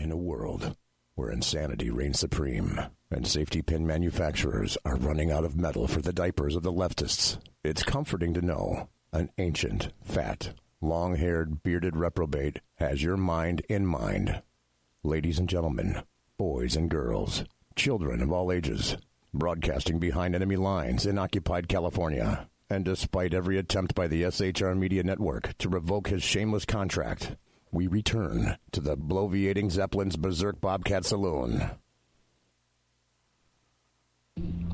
In a world where insanity reigns supreme and safety pin manufacturers are running out of metal for the diapers of the leftists, it's comforting to know an ancient, fat, long-haired, bearded reprobate has your mind in mind. Ladies and gentlemen, boys and girls, children of all ages, broadcasting behind enemy lines in occupied California, and despite every attempt by the SHR Media Network to revoke his shameless contract, we return to the bloviating Zeppelin's Berserk Bobcat Saloon.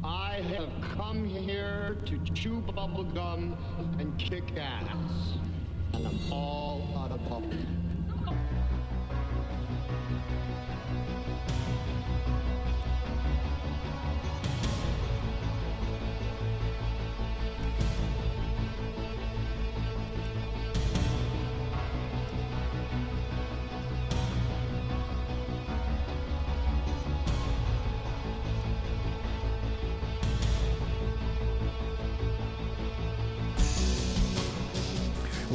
I have come here to chew bubble gum and kick ass, and I'm all out of bubble.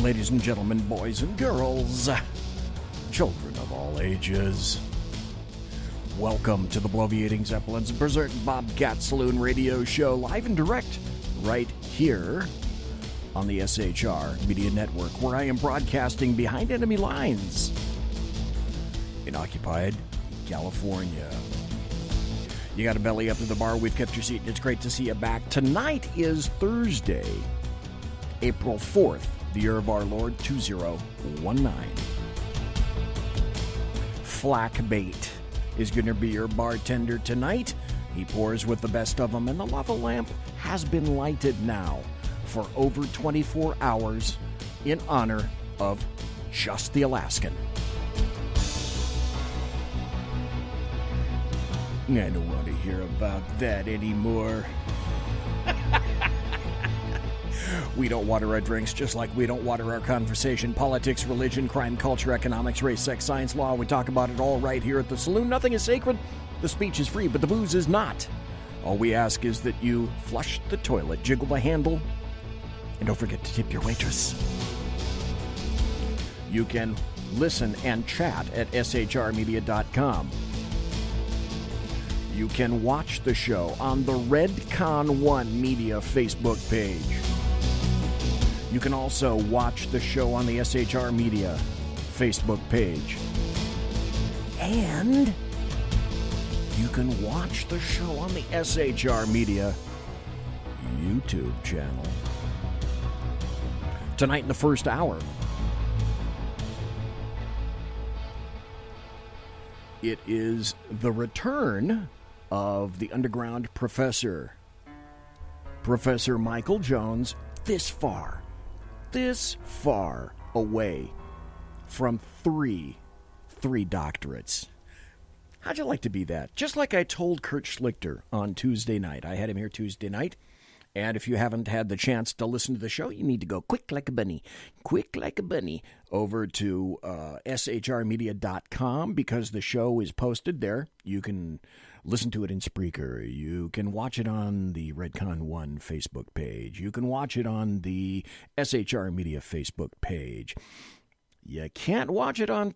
Ladies and gentlemen, boys and girls, children of all ages, welcome to the bloviating Zeppelin's Berserk Bobcat Saloon radio show, live and direct, right here on the SHR Media Network, where I am broadcasting behind enemy lines in occupied California. You got a belly up to the bar, we've kept your seat, and it's great to see you back. Tonight is Thursday, April 4th. The year of our Lord, 2019. Flack Bait is going to be your bartender tonight. He pours with the best of them, and the lava lamp has been lighted now for over 24 hours in honor of Just the Alaskan. I don't want to hear about that anymore. We don't water our drinks just like we don't water our conversation. Politics, religion, crime, culture, economics, race, sex, science, law. We talk about it all right here at the saloon. Nothing is sacred. The speech is free, but the booze is not. All we ask is that you flush the toilet, jiggle the handle, and don't forget to tip your waitress. You can listen and chat at shrmedia.com. You can watch the show on the Redcon 1 Media Facebook page. You can also watch the show on the SHR Media Facebook page. And you can watch the show on the SHR Media YouTube channel. Tonight in the first hour, it is the return of the underground professor, Professor Michael Jones, this far away from three doctorates. How'd you like to be that? Just like I told Kurt Schlichter on Tuesday night. I had him here Tuesday night. And if you haven't had the chance to listen to the show, you need to go quick like a bunny over to shrmedia.com, because the show is posted there. You can listen to it in Spreaker. You can watch it on the Redcon 1 Facebook page. You can watch it on the SHR Media Facebook page. You can't watch it on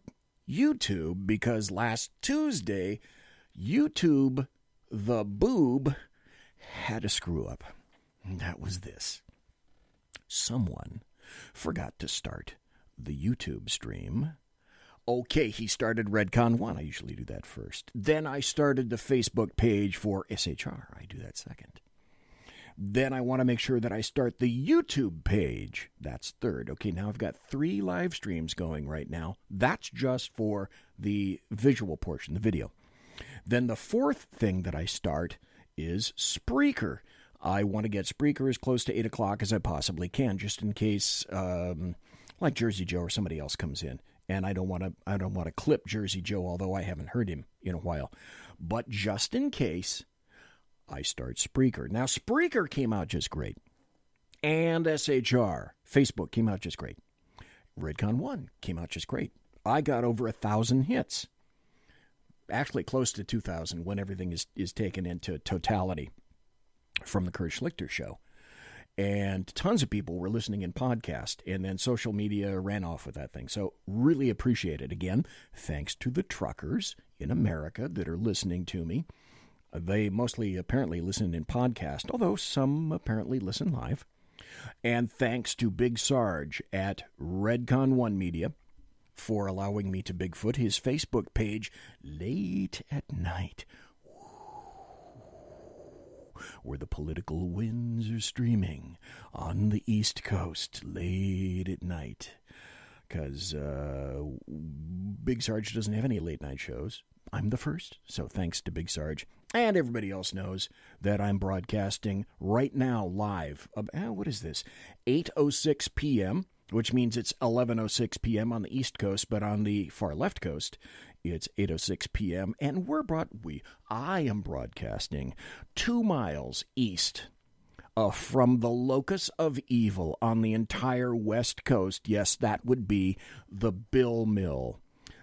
YouTube because last Tuesday, YouTube, the boob, had a screw up. And that was this. Someone forgot to start the YouTube stream. Okay, he started Redcon 1. I usually do that first. Then I started the Facebook page for SHR. I do that second. Then I want to make sure that I start the YouTube page. That's third. Okay, now I've got 3 live streams going right now. That's just for the visual portion, the video. Then the fourth thing that I start is Spreaker. I want to get Spreaker as close to 8 o'clock as I possibly can, just in case, like Jersey Joe or somebody else comes in. And I don't want to clip Jersey Joe, although I haven't heard him in a while. But just in case, I start Spreaker. Now, Spreaker came out just great. And SHR, Facebook came out just great. Redcon 1 came out just great. I got over 1,000 hits. Actually, close to 2,000 when everything is taken into totality from the Kurt Schlichter show. And tons of people were listening in podcast, and then social media ran off with that thing. So really appreciate it. Again, thanks to the truckers in America that are listening to me. They mostly apparently listen in podcast, although some apparently listen live. And thanks to Big Sarge at Redcon 1 Media for allowing me to Bigfoot his Facebook page late at night, where the political winds are streaming on the East Coast late at night. Because Big Sarge doesn't have any late night shows. I'm the first, so thanks to Big Sarge. And everybody else knows that I'm broadcasting right now live. What is this? 8:06 p.m., which means it's 11:06 p.m. on the East Coast, but on the far left coast, it's 8:06 p.m. And I am broadcasting 2 miles east from the locus of evil on the entire West Coast. Yes, that would be the Bill Mill,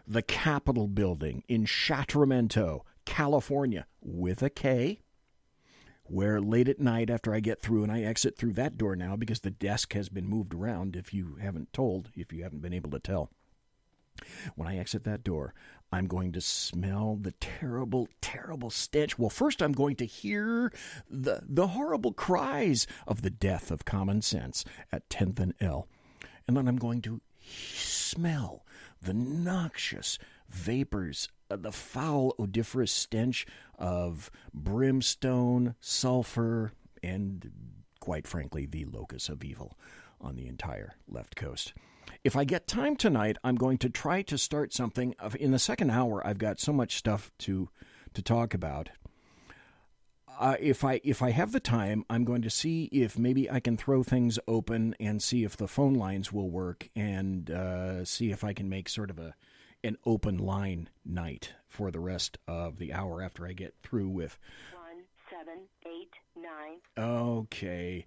the Capitol building in Sacramento, California, with a K, where late at night after I get through, and I exit through that door now because the desk has been moved around, if you haven't been able to tell. When I exit that door, I'm going to smell the terrible, terrible stench. Well, first I'm going to hear the horrible cries of the death of common sense at 10th and L. And then I'm going to smell the noxious vapors, the foul, odoriferous stench of brimstone, sulfur, and, quite frankly, the locus of evil on the entire left coast. If I get time tonight, I'm going to try to start something. In the second hour, I've got so much stuff to talk about. If I have the time, I'm going to see if maybe I can throw things open and see if the phone lines will work, and see if I can make sort of an open line night for the rest of the hour after I get through with 1789. Okay.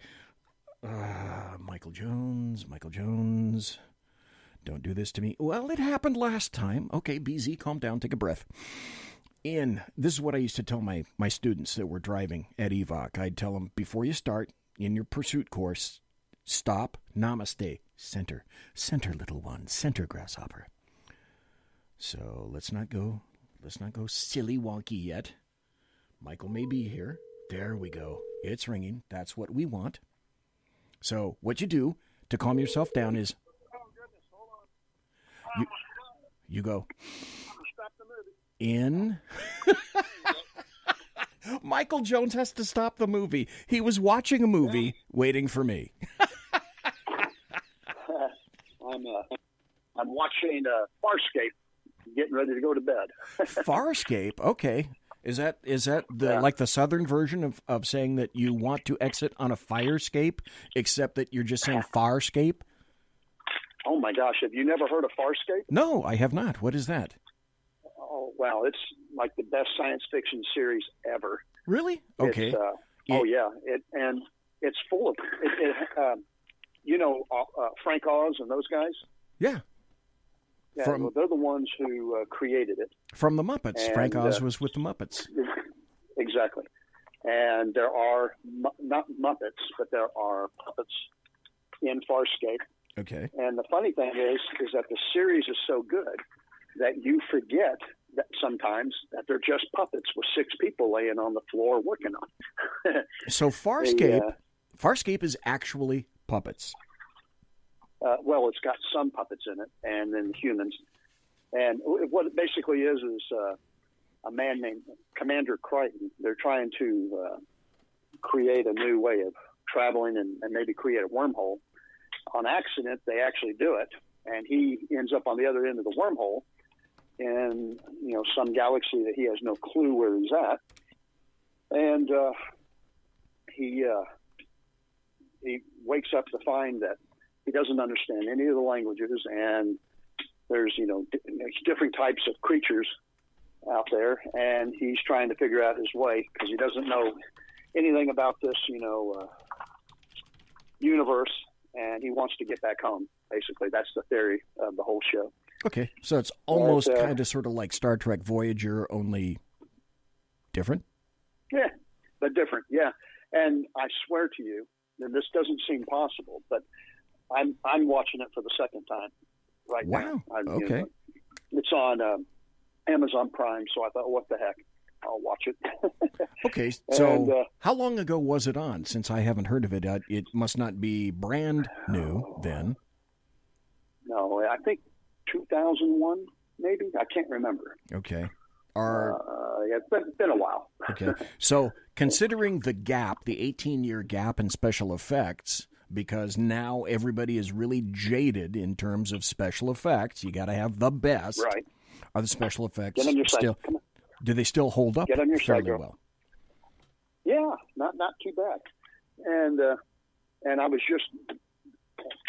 Michael Jones. Don't do this to me. Well, it happened last time. Okay, BZ, calm down, take a breath. This is what I used to tell my students that were driving at EVOC. I'd tell them, before you start in your pursuit course, stop, namaste, center, little one, center, grasshopper. So let's not go silly wonky yet. Michael may be here. There we go. It's ringing. That's what we want. So what you do to calm yourself down is you go in. Michael Jones has to stop the movie. He was watching a movie waiting for me. I'm watching Farscape, getting ready to go to bed. Farscape, okay. Is that like the southern version of saying that you want to exit on a firescape, except that you're just saying Farscape? Oh my gosh, have you never heard of Farscape? No, I have not. What is that? Oh wow, it's like the best science fiction series ever. Really? Okay. It's full of Frank Oz and those guys. Yeah. Yeah, well, they're the ones who created it. From the Muppets. And, Frank Oz was with the Muppets. Exactly. And there are not Muppets, but there are puppets in Farscape. Okay. And the funny thing is that the series is so good that you forget that sometimes that they're just puppets with 6 people laying on the floor working on. So Farscape is actually puppets. Well, it's got some puppets in it, and then humans. And what it basically is a man named Commander Crichton. They're trying to create a new way of traveling and maybe create a wormhole. On accident, they actually do it, and he ends up on the other end of the wormhole in some galaxy that he has no clue where he's at. And he wakes up to find that he doesn't understand any of the languages, and there's different types of creatures out there, and he's trying to figure out his way because he doesn't know anything about this universe, and he wants to get back home. Basically, that's the theory of the whole show. Okay, so it's almost kind of sort of like Star Trek Voyager, only different. Yeah, but different. Yeah, and I swear to you This doesn't seem possible, but I'm watching it for the second time right now. Okay. It's on Amazon Prime, so I thought, what the heck? I'll watch it. Okay, so how long ago was it on? Since I haven't heard of it, it must not be brand new then. No, I think 2001, maybe. I can't remember. Okay. It's been a while. Okay. So considering the gap, the 18-year gap in special effects, because now everybody is really jaded in terms of special effects, you got to have the best. Right. Are the special effects Get on your side. do they still hold up Get on your fairly side, girl. well? Yeah, not too bad. And I was just,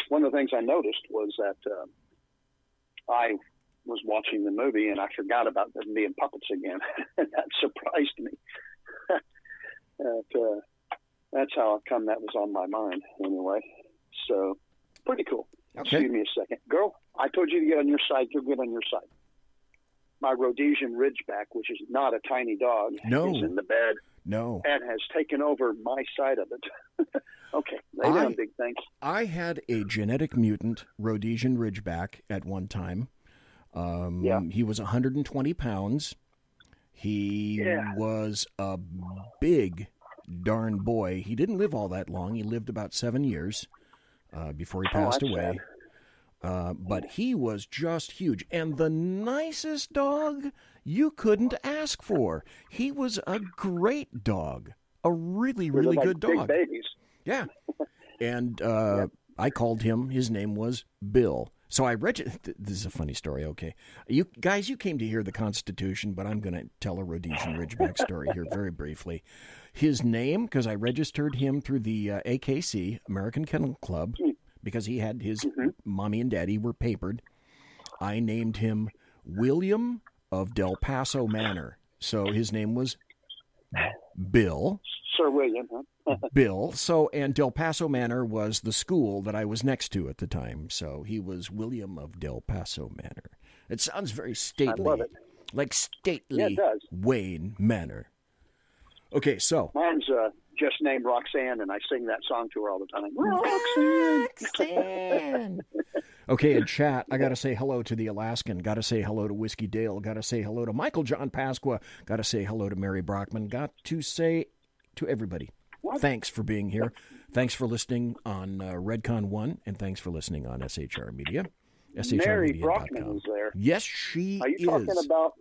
one of the things I noticed was that I was watching the movie and I forgot about them being puppets again. That surprised me. That's how come that was on my mind anyway. So pretty cool. Okay. Excuse me a second. Girl, I told you to get on your side. You'll get on your side. My Rhodesian Ridgeback, which is not a tiny dog, is in the bed. No. And has taken over my side of it. Okay. Lay down, big thing. I had a genetic mutant Rhodesian Ridgeback at one time. He was 120 pounds. He was a big darn boy. He didn't live all that long. He lived about 7 years before he passed away. But he was just huge. And the nicest dog you couldn't ask for. He was a great dog. A really, really good dog. Big babies. Yeah. And I called him. His name was Bill. So I read. This is a funny story. Okay, you guys, you came to hear the Constitution, but I'm going to tell a Rhodesian Ridgeback story here very briefly. His name, because I registered him through the AKC, American Kennel Club, because he had his mommy and daddy were papered. I named him William of Del Paso Manor. So his name was Bill. Sir William, huh? Bill. So, and Del Paso Manor was the school that I was next to at the time. So he was William of Del Paso Manor. It sounds very stately. I love it. Like stately Wayne Manor. Okay, so. Mine's just named Roxanne, and I sing that song to her all the time. Roxanne! Okay, in chat, I got to say hello to the Alaskan. Got to say hello to Whiskey Dale. Got to say hello to Michael John Pasqua. Got to say hello to Mary Brockman. Got to say to everybody, thanks for being here. Thanks for listening on Redcon 1, and thanks for listening on SHR Media. Mary Brockman was there. Yes, she is. Are you talking about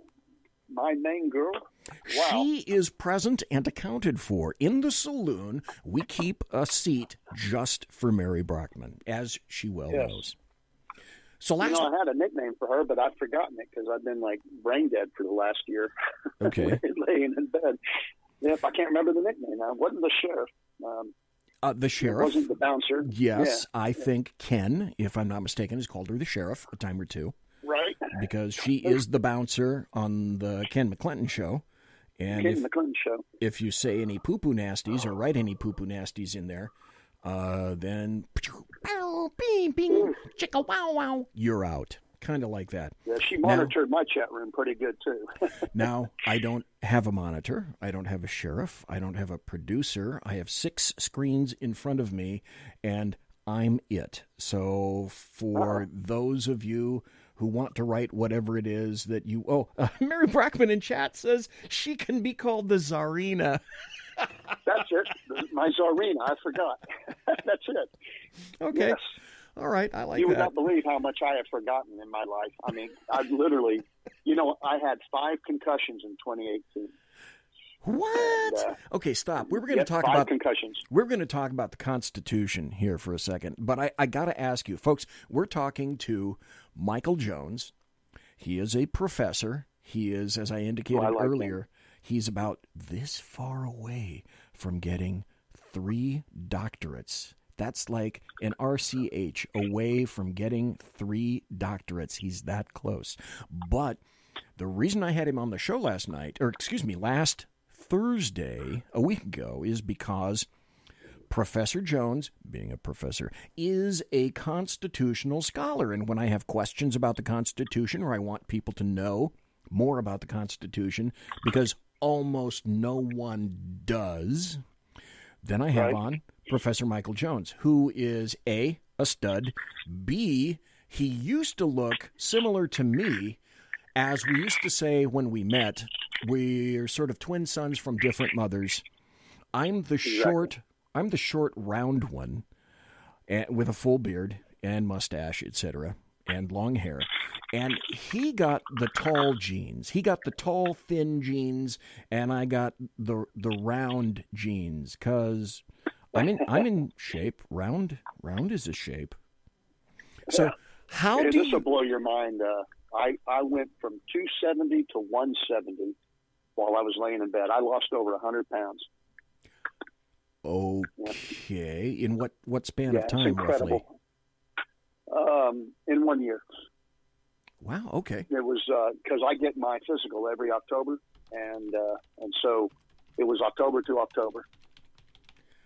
my main girl? Wow. She is present and accounted for. In the saloon, we keep a seat just for Mary Brockman, as she well knows. So I had a nickname for her, but I've forgotten it because I've been like brain dead for the last year. Okay. Laying in bed. Yep, I can't remember the nickname. I wasn't the sheriff. The sheriff? Wasn't the bouncer. Yes, yeah. I think Ken, if I'm not mistaken, has called her the sheriff a time or two. Right. Because she is the bouncer on the Ken McClinton show. And McClinton show. If you say any poo-poo nasties or write any poo-poo nasties in there, then bing, bing, chicka wow wow, you're out. Kind of like that. Yeah, she monitored my chat room pretty good, too. Now, I don't have a monitor. I don't have a sheriff. I don't have a producer. I have 6 screens in front of me, and I'm it. So for those of you who want to write whatever it is that you... Mary Brockman in chat says she can be called the Czarina. That's it. My Czarina. I forgot. That's it. Okay. Yes. All right, I like that. You would not believe how much I have forgotten in my life. I mean, I've literally, I had 5 concussions in 2018. What? And, okay, stop. We're going to talk 5 about concussions. We're going to talk about the Constitution here for a second, but I got to ask you, folks. We're talking to Michael Jones. He is a professor. He is, as I indicated earlier, he's about this far away from getting 3 doctorates. That's like an RCH away from getting 3 doctorates. He's that close. But the reason I had him on the show last Thursday, a week ago, is because Professor Jones, being a professor, is a constitutional scholar. And when I have questions about the Constitution, or I want people to know more about the Constitution, because almost no one does, then I have on Professor Michael Jones, who is A, a stud, B, he used to look similar to me. As we used to say when we met, we're sort of twin sons from different mothers. I'm the short round one, with a full beard and mustache, etc., and long hair. And he got the tall genes. He got the tall, thin genes, and I got the round genes. Cause I'm in shape. Round is a shape. So how do this will blow your mind? I went from 270 to 170 while I was laying in bed. I lost over 100 pounds. Okay. In what span of time, it's incredible. Roughly? In 1 year. Wow. Okay. It was because I get my physical every October, and so it was October to October.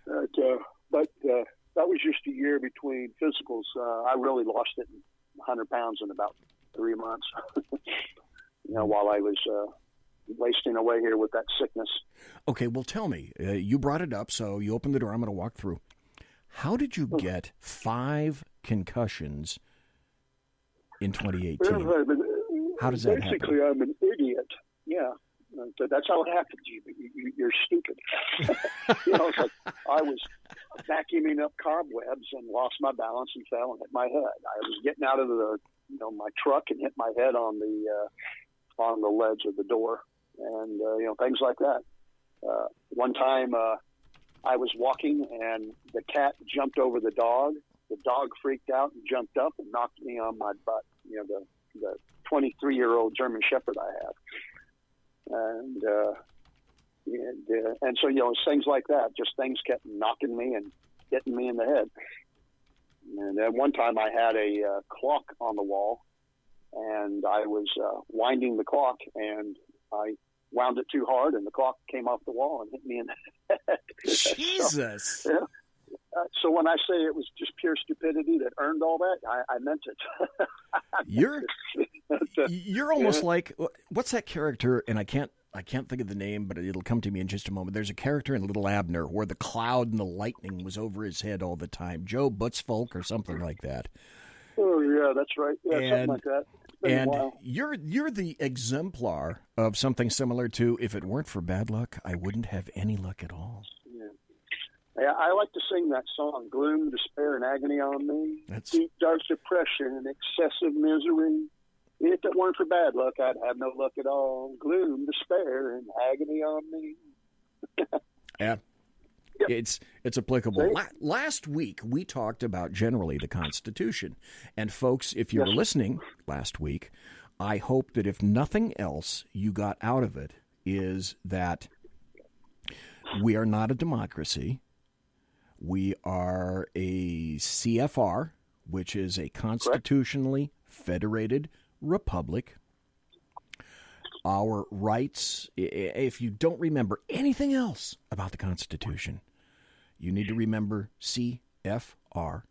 But that was just a year between physicals. I really lost it 100 pounds in about 3 months. While I was wasting away here with that sickness. Okay, well, tell me. You brought it up, so you opened the door. I'm going to walk through. How did you get 5 concussions in 2018? How does that happen? Basically, I'm an idiot. Yeah. That's how it happened. You're stupid. It's like I was vacuuming up cobwebs and lost my balance and fell and hit my head. I was getting out of my truck and hit my head on the ledge of the door, and things like that. One time I was walking and the cat jumped over the dog. The dog freaked out and jumped up and knocked me on my butt. The 23-year-old German Shepherd I have. And so it's things like that. Just things kept knocking me and hitting me in the head. And then one time I had a clock on the wall, and I was winding the clock, and I wound it too hard, and the clock came off the wall and hit me in the head. Jesus. So when I say it was just pure stupidity that earned all that, I meant it. You're almost like, what's that character? And I can't think of the name, but it'll come to me in just a moment. There's a character in Little Abner where the cloud and the lightning was over his head all the time. Joe Butzfolk or something like that. Oh yeah, that's right. Yeah, something like that. And you're the exemplar of something similar to, if it weren't for bad luck, I wouldn't have any luck at all. Yeah, I like to sing that song, Gloom, Despair, and Agony on Me. Deep, dark depression and excessive misery. If it weren't for bad luck, I'd have no luck at all. Gloom, despair, and agony on me. Yeah. Yep. It's applicable. Last week, we talked about generally the Constitution. And folks, if you were listening last week, I hope that if nothing else you got out of it is that we are not a democracy. We are a CFR, which is a constitutionally federated republic. Our rights, if you don't remember anything else about the Constitution, you need to remember CFR.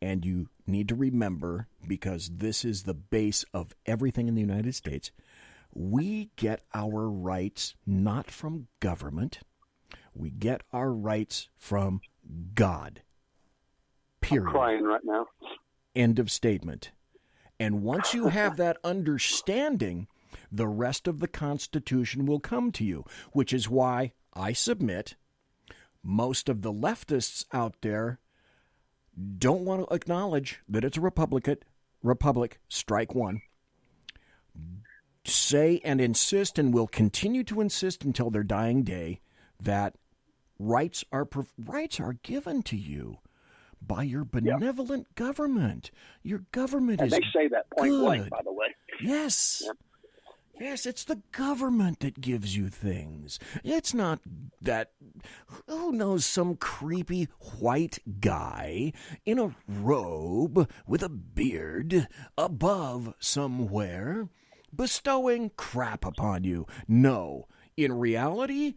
And you need to remember, because this is the base of everything in the United States, we get our rights not from government. We get our rights from God. Period. I'm crying right now. End of statement. And once you have that understanding, the rest of the Constitution will come to you, which is why I submit most of the leftists out there don't want to acknowledge that it's a republic, strike one. Say and insist, and will continue to insist until their dying day, that rights are given to you by your benevolent government. Your government is good. And they say that point blank, by the way. Yes. Yep. Yes, it's the government that gives you things. It's not that, who knows, some creepy white guy in a robe with a beard above somewhere bestowing crap upon you. No, in reality,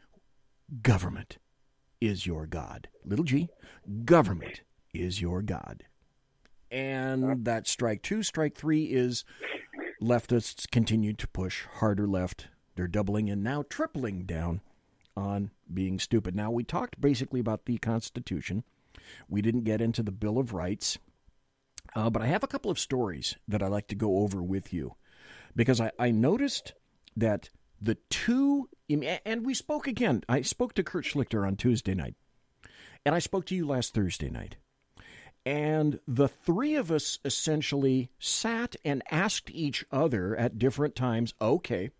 government is your God. Little g, government is your God. And that's strike two. Strike three is leftists continue to push harder left. They're doubling and now tripling down on being stupid. Now, we talked basically about the Constitution. We didn't get into the Bill of Rights. But I have a couple of stories that I'd like to go over with you, because I noticed that the two, and we spoke again. I spoke to Kurt Schlichter on Tuesday night, and I spoke to you last Thursday night. And the three of us essentially sat and asked each other at different times, okay,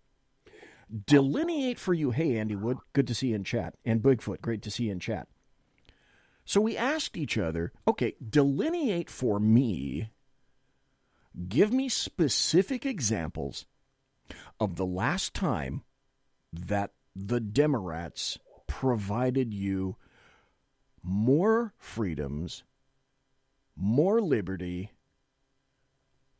delineate for you. Hey, Andy Wood, good to see you in chat. And Bigfoot, great to see you in chat. So we asked each other, okay, delineate for me, give me specific examples of the last time that the Democrats provided you more freedoms, more liberty,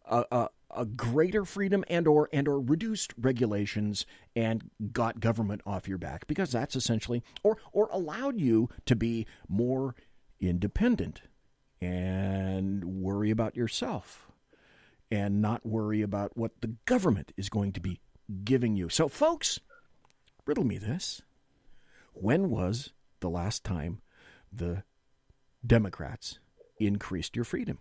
a greater freedom and or reduced regulations, and got government off your back, because that's essentially, or allowed you to be more independent and worry about yourself and not worry about what the government is going to be giving you. So, folks, riddle me this. When was the last time the Democrats increased your freedom?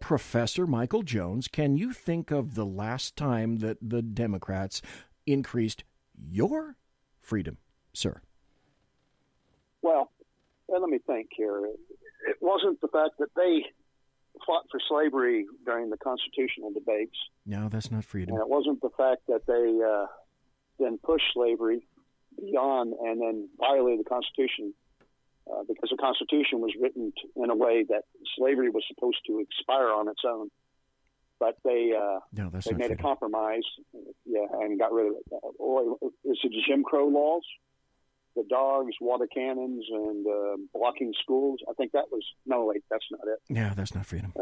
Professor Michael Jones, can you think of the last time that the Democrats increased your freedom, sir? Well, let me think here. It wasn't the fact that they fought for slavery during the constitutional debates. No, that's not freedom. And it wasn't the fact that they then pushed slavery beyond and then violated the Constitution, because the Constitution was written in a way that slavery was supposed to expire on its own. But they made a compromise, and got rid of it. Is it Jim Crow laws? The dogs, water cannons, and blocking schools. I think that was, no, wait, that's not it. Yeah, that's not freedom.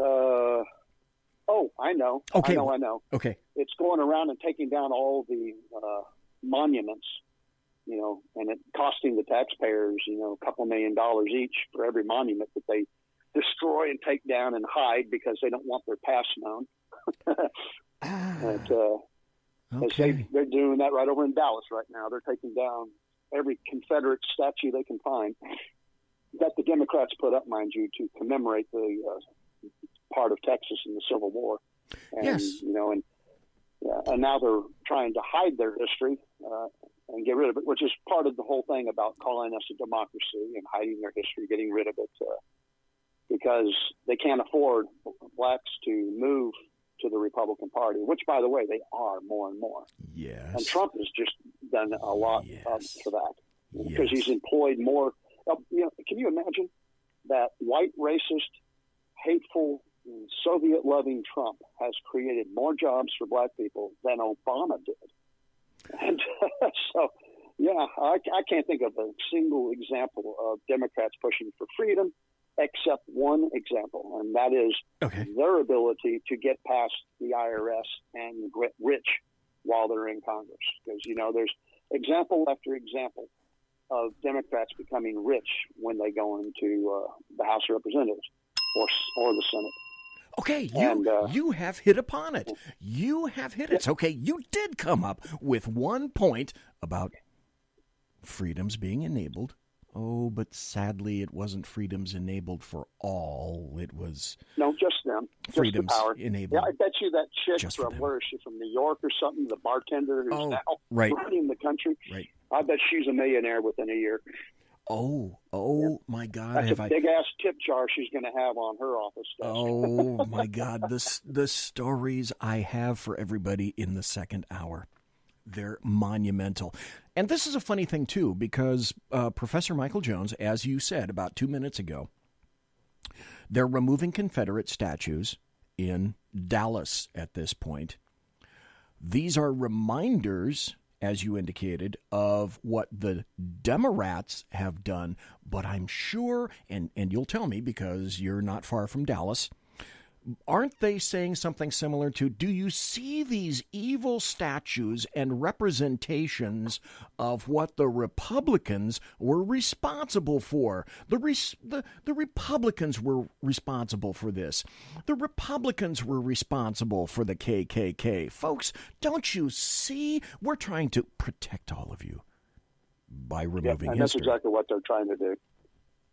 I know. Okay. I know. Okay. It's going around and taking down all the monuments, and it costing the taxpayers, a couple $1 million each for every monument that they destroy and take down and hide because they don't want their past known. Okay. They're doing that right over in Dallas right now. They're taking down every Confederate statue they can find that the Democrats put up, mind you, to commemorate the part of Texas in the Civil War. And, yes. And now they're trying to hide their history and get rid of it, which is part of the whole thing about calling us a democracy and hiding their history, getting rid of it, because they can't afford blacks to move to the Republican Party, which, by the way, they are more and more. Yes. And Trump has just done a lot for that, because Yes. he's employed more. Can you imagine that white, racist, hateful, Soviet-loving Trump has created more jobs for black people than Obama did? And so, I can't think of a single example of Democrats pushing for freedom, except one example, and that is their ability to get past the IRS and get rich while they're in Congress. Because, there's example after example of Democrats becoming rich when they go into the House of Representatives or the Senate. Okay, you have hit upon it. You have hit it. Okay, you did come up with one point about freedoms being enabled. Oh, but sadly, it wasn't freedoms enabled for all. It was just them. Freedoms just the power. enabled. Yeah, I bet you that chick just from where is she from? New York or something? The bartender who's now running the country. Right. I bet she's a millionaire within a year. Oh my God! That's a big ass tip jar she's going to have on her office desk. Oh my God! The stories I have for everybody in the second hour. They're monumental. And this is a funny thing, too, because Professor Michael Jones, as you said about 2 minutes ago, they're removing Confederate statues in Dallas at this point. These are reminders, as you indicated, of what the Democrats have done. But I'm sure, and you'll tell me because you're not far from Dallas, aren't they saying something similar to, do you see these evil statues and representations of what the Republicans were responsible for? The Republicans were responsible for this. The Republicans were responsible for the KKK. Folks, don't you see? We're trying to protect all of you by removing and history. That's exactly what they're trying to do.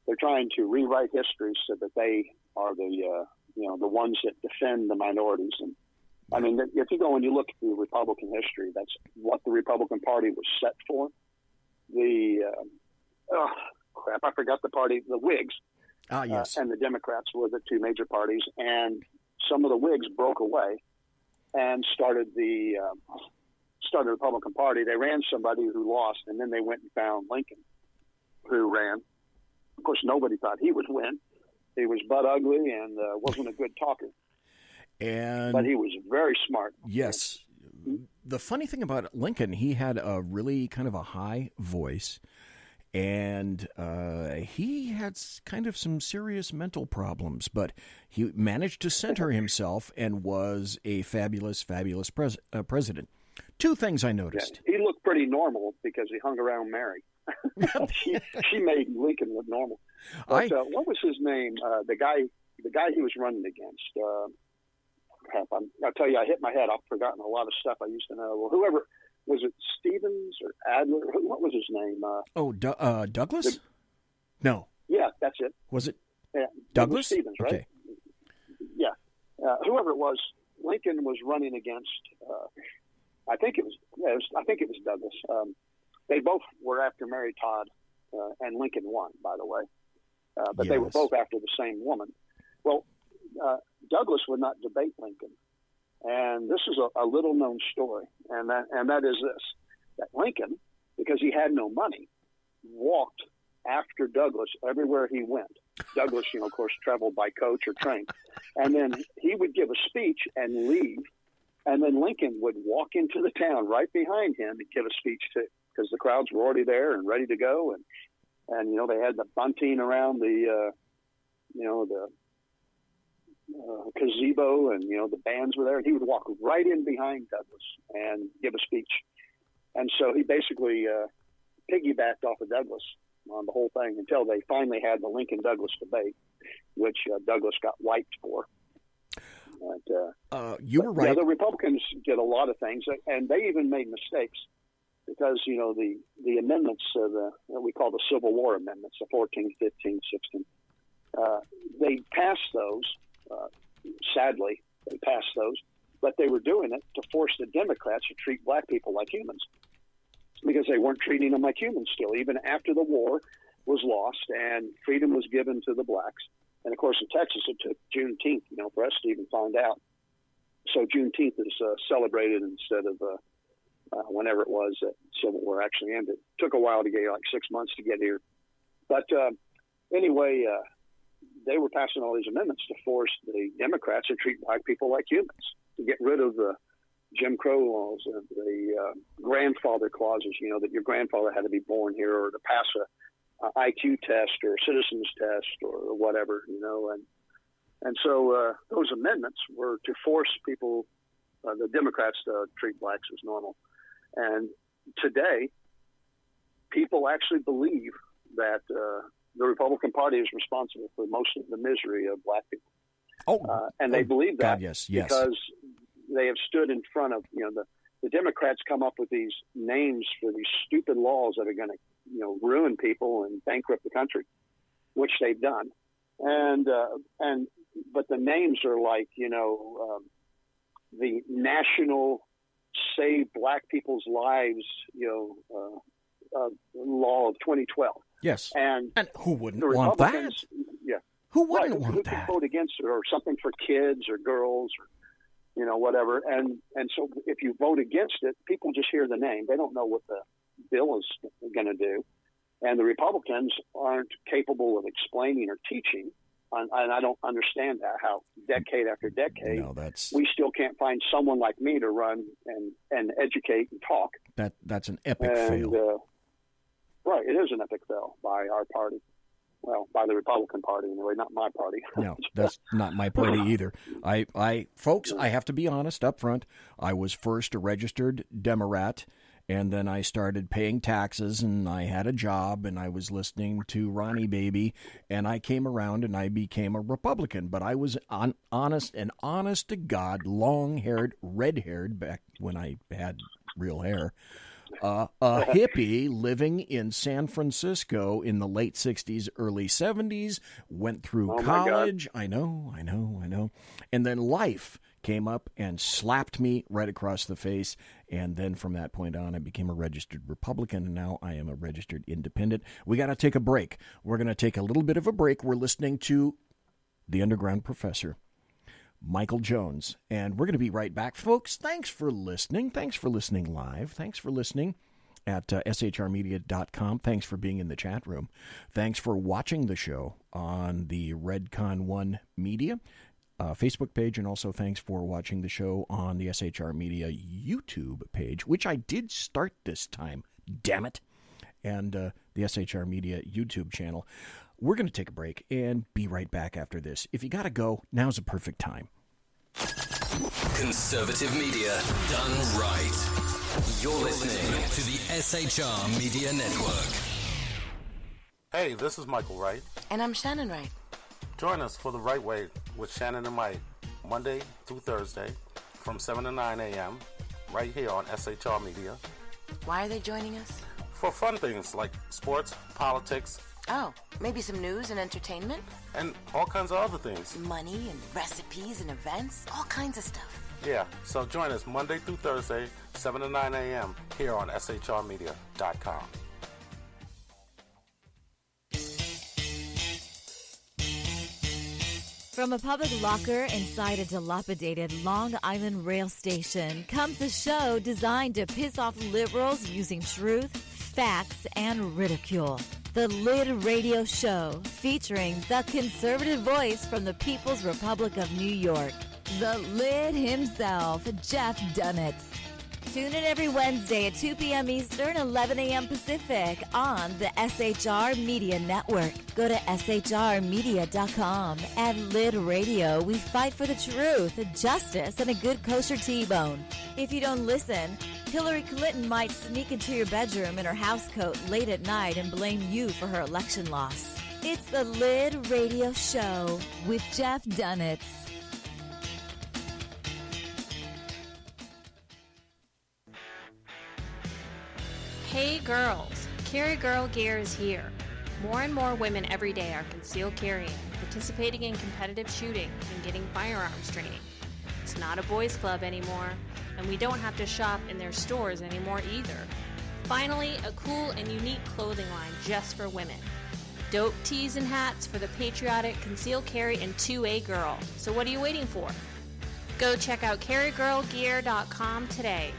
they're trying to rewrite history so that they are the the ones that defend the minorities. And I mean, if you go and you look at the Republican history, that's what the Republican Party was set for. I forgot the party, the Whigs. Yes. And the Democrats were the two major parties, and some of the Whigs broke away and started the Republican Party. They ran somebody who lost, and then they went and found Lincoln, who ran. Of course, nobody thought he would win. He was butt ugly and wasn't a good talker. But he was very smart. Yes. The funny thing about Lincoln, he had a really kind of a high voice, and he had kind of some serious mental problems, but he managed to center himself and was a fabulous, fabulous president. Two things I noticed. Yeah, he looked pretty normal because he hung around Mary. she made Lincoln look normal. But, what was his name? The guy he was running against. I'll tell you, I hit my head. I've forgotten a lot of stuff I used to know. Well, whoever was it, Stevens or Adler? What was his name? Douglas? No. Yeah, that's it. Was it yeah, Douglas? It was Stevens, right? Okay. Yeah, whoever it was, Lincoln was running against. I think it was Douglas. They both were after Mary Todd, and Lincoln won, by the way. But they were both after the same woman. Well, Douglas would not debate Lincoln, and this is a little-known story, and that is this: that Lincoln, because he had no money, walked after Douglas everywhere he went. Douglas, of course, traveled by coach or train, and then he would give a speech and leave, and then Lincoln would walk into the town right behind him and give a speech too, because the crowds were already there and ready to go, and they had the bunting around the gazebo, and the bands were there, and he would walk right in behind Douglas and give a speech. And so he basically piggybacked off of Douglas on the whole thing until they finally had the Lincoln-Douglas debate, which Douglas got wiped for. But, you were right. The other Republicans did a lot of things, and they even made mistakes because, the amendments, what we call the Civil War amendments, the 14th, 15th, 16th, they passed those. Sadly, they passed those, but they were doing it to force the Democrats to treat black people like humans because they weren't treating them like humans still, even after the war was lost and freedom was given to the blacks. And, of course, in Texas, it took Juneteenth, for us to even find out. So Juneteenth is celebrated instead of whenever it was that Civil War actually ended. It took a while to get here, like 6 months to get here. But anyway, they were passing all these amendments to force the Democrats to treat black people like humans, to get rid of the Jim Crow laws and the grandfather clauses, that your grandfather had to be born here, or to pass a IQ test or a citizen's test or whatever, and so those amendments were to force people, the Democrats, to treat blacks as normal. And today, people actually believe that the Republican Party is responsible for most of the misery of black people. And they believe that yes. because they have stood in front of, the Democrats come up with these names for these stupid laws that are going to, ruin people and bankrupt the country, which they've done. But the names are like, the National Save Black People's Lives, law of 2012. Yes. And who wouldn't want that? Yeah. Who wouldn't want who that? Could vote against it, or something for kids or girls or, whatever. And so if you vote against it, people just hear the name. They don't know what the bill is going to do. And the Republicans aren't capable of explaining or teaching. And I don't understand that, how decade after decade, we still can't find someone like me to run and educate and talk. That's an epic fail. Right, it is an epic fail by our party. Well, by the Republican Party anyway, not my party. No, that's not my party either. Folks, I have to be honest up front. I was first a registered Democrat, and then I started paying taxes, and I had a job, and I was listening to Ronnie Baby, and I came around and I became a Republican. But I was honest to God, long-haired, red-haired back when I had real hair. a hippie living in San Francisco in the late 60s, early 70s, went through college. I know. And then life came up and slapped me right across the face. And then from that point on, I became a registered Republican, and now I am a registered independent. We got to take a break. We're going to take a little bit of a break. We're listening to the Underground Professor, Michael Jones, and we're going to be right back. Folks, thanks for listening. Thanks for listening live. Thanks for listening at shrmedia.com. Thanks for being in the chat room. Thanks for watching the show on the Redcon 1 Media Facebook page, and also thanks for watching the show on the SHR Media YouTube page, which I did start this time, damn it, and the SHR Media YouTube channel. We're going to take a break and be right back after this. If you got to go, now's a perfect time. Conservative media done right. You're listening to the SHR Media Network. Hey, this is Michael Wright. And I'm Shannon Wright. Join us for The Right Way with Shannon and Mike, Monday through Thursday from 7 to 9 a.m. right here on SHR Media. Why are they joining us? For fun things like sports, politics. Oh, maybe some news and entertainment? And all kinds of other things. Money and recipes and events, all kinds of stuff. Yeah, so join us Monday through Thursday, 7 to 9 a.m. here on shrmedia.com. From a public locker inside a dilapidated Long Island rail station comes a show designed to piss off liberals using truth, facts, and ridicule. The Lid Radio Show, featuring the conservative voice from the People's Republic of New York, the Lid himself, Jeff Dunitz. Tune in every Wednesday at 2 p.m. Eastern, 11 a.m. Pacific on the SHR Media Network. Go to shrmedia.com. At Lid Radio, we fight for the truth, justice, and a good kosher T-bone. If you don't listen, Hillary Clinton might sneak into your bedroom in her housecoat late at night and blame you for her election loss. It's the Lid Radio Show with Jeff Dunitz. Hey girls, Carry Girl Gear is here. More and more women every day are concealed carrying, participating in competitive shooting, and getting firearms training. It's not a boys' club anymore, and we don't have to shop in their stores anymore either. Finally, a cool and unique clothing line just for women. Dope tees and hats for the patriotic concealed carry and 2A girl. So what are you waiting for? Go check out carrygirlgear.com today.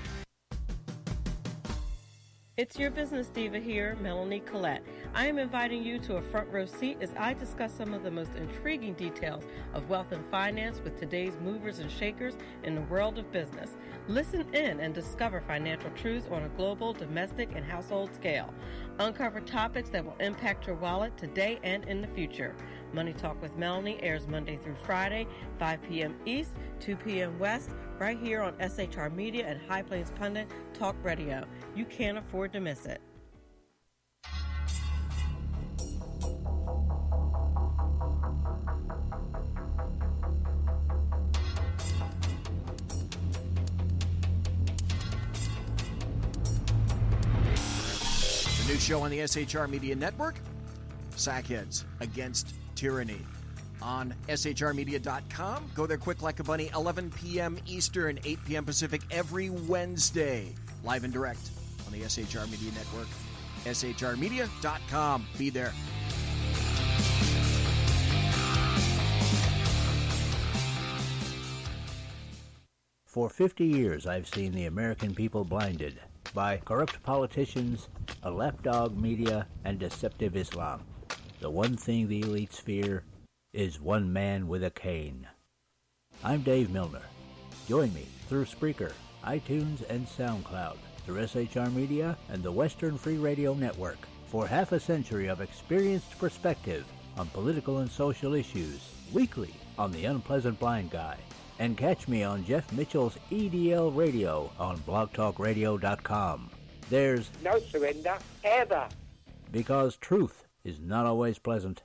It's your business diva here, Melanie Collette. I am inviting you to a front row seat as I discuss some of the most intriguing details of wealth and finance with today's movers and shakers in the world of business. Listen in and discover financial truths on a global, domestic, and household scale. Uncover topics that will impact your wallet today and in the future. Money Talk with Melanie airs Monday through Friday, 5 p.m. East, 2 p.m. West, right here on SHR Media and High Plains Pundit Talk Radio. You can't afford to miss it. The new show on the SHR Media Network, Sackheads Against Tyranny, on shrmedia.com. Go there quick like a bunny, 11 p.m. Eastern, 8 p.m. Pacific, every Wednesday, live and direct on the SHR Media Network, shrmedia.com. Be there. For 50 years, I've seen the American people blinded by corrupt politicians, a lapdog media, and deceptive Islam. The one thing the elites fear is one man with a cane. I'm Dave Milner. Join me through Spreaker, iTunes, and SoundCloud, through SHR Media and the Western Free Radio Network, for half a century of experienced perspective on political and social issues, weekly on The Unpleasant Blind Guy. And catch me on Jeff Mitchell's EDL Radio on blogtalkradio.com. There's no surrender, ever. Because truth is not always pleasant.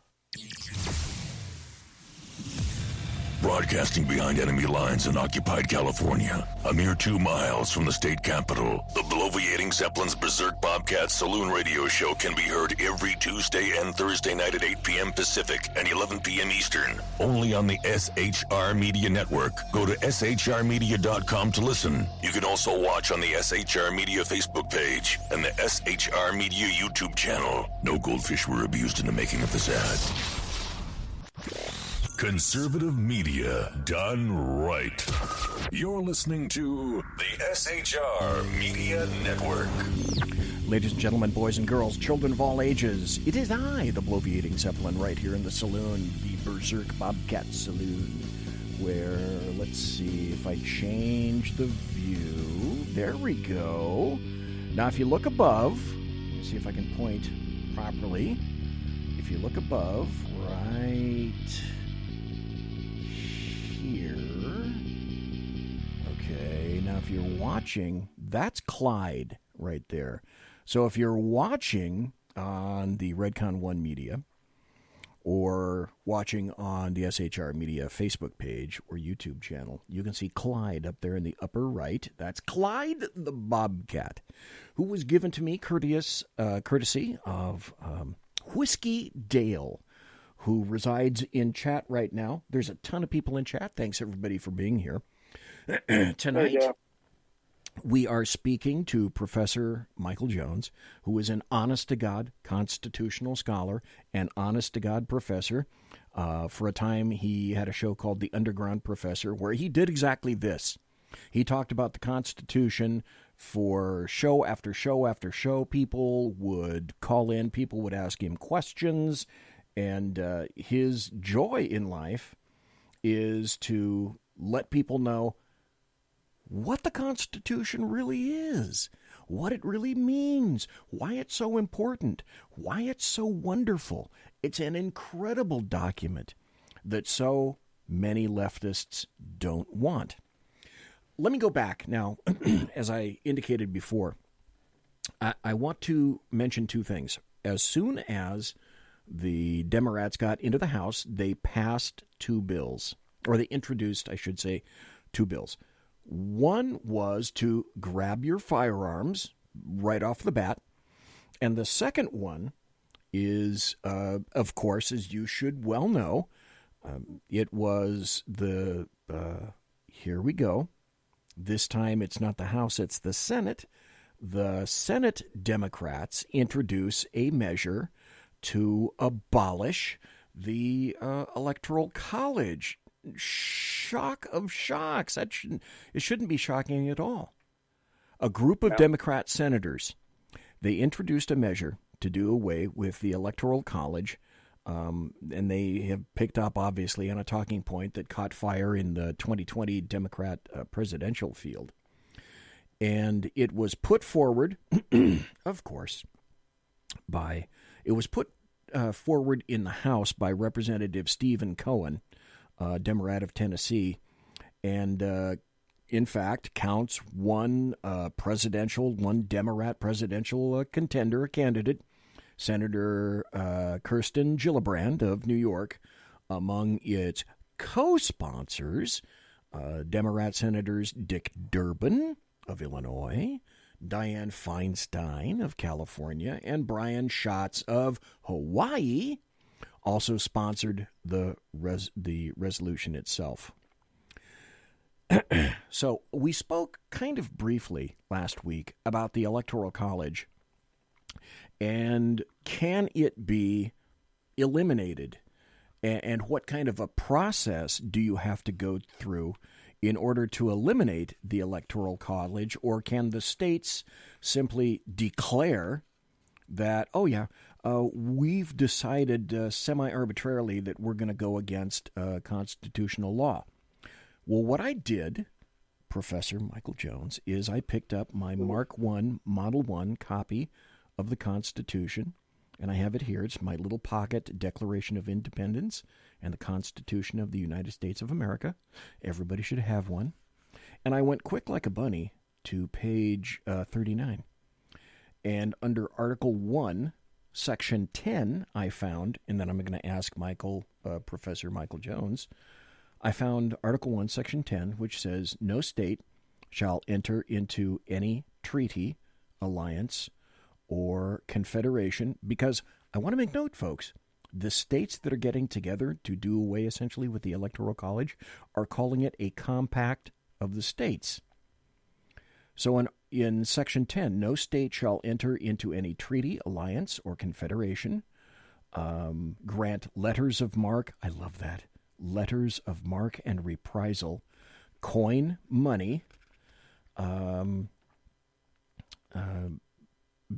Broadcasting behind enemy lines in occupied California, a mere 2 miles from the state capital, the bloviating Zeppelin's Berserk Bobcat Saloon radio show can be heard every Tuesday and Thursday night at 8 p.m. Pacific and 11 p.m. Eastern, only on the SHR Media Network. Go to shrmedia.com to listen. You can also watch on the SHR Media Facebook page and the SHR Media YouTube channel. No goldfish were abused in the making of this ad. Conservative media done right. You're listening to the SHR Media Network. Ladies and gentlemen, boys and girls, children of all ages, it is I, the bloviating Zeppelin, right here in the saloon, the Berserk Bobcat Saloon, where, let's see if I change the view. There we go. Now, if you look above, let's see if I can point properly. If you look above, right here. Okay, now if you're watching, that's Clyde right there. So if you're watching on the Redcon 1 Media or watching on the SHR Media Facebook page or YouTube channel, you can see Clyde up there in the upper right. That's Clyde the Bobcat, who was given to me courtesy of Whiskey Dale, who resides in chat right now. There's a ton of people in chat. Thanks, everybody, for being here. Tonight, we are speaking to Professor Michael Jones, who is an honest-to-God constitutional scholar and honest-to-God professor. For a time, he had a show called The Underground Professor, where he did exactly this. He talked about the Constitution for show after show after show. People would call in. People would ask him questions. And his joy in life is to let people know what the Constitution really is, what it really means, why it's so important, why it's so wonderful. It's an incredible document that so many leftists don't want. Let me go back now. As I indicated before, I want to mention two things. As soon as the Democrats got into the House, they passed two bills, or they introduced, I should say, two bills. One was to grab your firearms right off the bat, and the second one is, of course, as you should well know, it was the, here we go, this time it's not the House, it's the Senate. The Senate Democrats introduce a measure to abolish the Electoral College. Shock of shocks. It shouldn't be shocking at all. A group of Democrat senators, they introduced a measure to do away with the Electoral College, and they have picked up, obviously, on a talking point that caught fire in the 2020 Democrat presidential field. And it was put forward, of course, it was put forward in the House by Representative Stephen Cohen, Democrat of Tennessee, and in fact counts one Democrat presidential contender, candidate, Senator Kirsten Gillibrand of New York, among its co-sponsors, Democrat Senators Dick Durbin of Illinois, Dianne Feinstein of California, and Brian Schatz of Hawaii also sponsored the resolution itself. So we spoke kind of briefly last week about the Electoral College and can it be eliminated, and what kind of a process do you have to go through in order to eliminate the Electoral College, or can the states simply declare that, we've decided semi-arbitrarily that we're going to go against constitutional law? Well, what I did, Professor Michael Jones, is I picked up my Mark I, Model 1 copy of the Constitution, and I have it here. It's my little pocket Declaration of Independence and the Constitution of the United States of America. Everybody should have one. And I went quick like a bunny to page 39. And under Article 1, Section 10, I found, and then I'm going to ask Professor Michael Jones, I found Article 1, Section 10, which says, no state shall enter into any treaty, alliance, or confederation, because I want to make note, folks, the states that are getting together to do away essentially with the Electoral College are calling it a compact of the states. So in Section 10, no state shall enter into any treaty, alliance, or confederation, grant letters of marque, I love that, letters of marque and reprisal, coin money,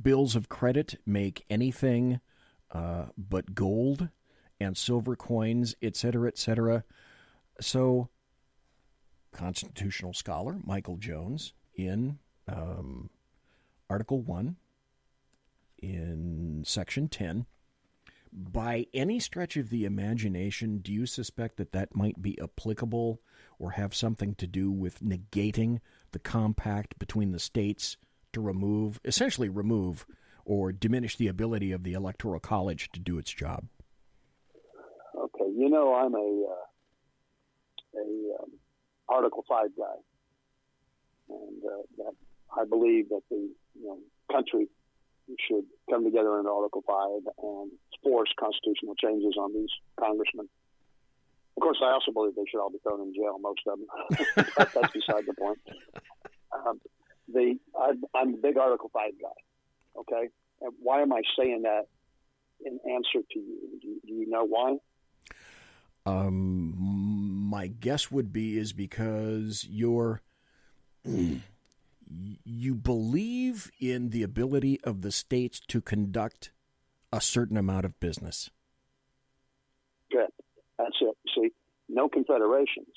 bills of credit, make anything but gold and silver coins, etc., etc. So, constitutional scholar Michael Jones in Article 1 in Section 10, by any stretch of the imagination, do you suspect that that might be applicable or have something to do with negating the compact between the states to essentially remove or diminish the ability of the Electoral College to do its job? Okay, I'm a Article 5 guy, and that I believe that the country should come together in Article 5 and force constitutional changes on these congressmen. Of course, I also believe they should all be thrown in jail, most of them. But that's beside the point. I'm a big Article 5 guy, okay? And why am I saying that in answer to you? Do you know why? My guess would be is because you believe in the ability of the states to conduct a certain amount of business. Good. That's it. See, no confederations.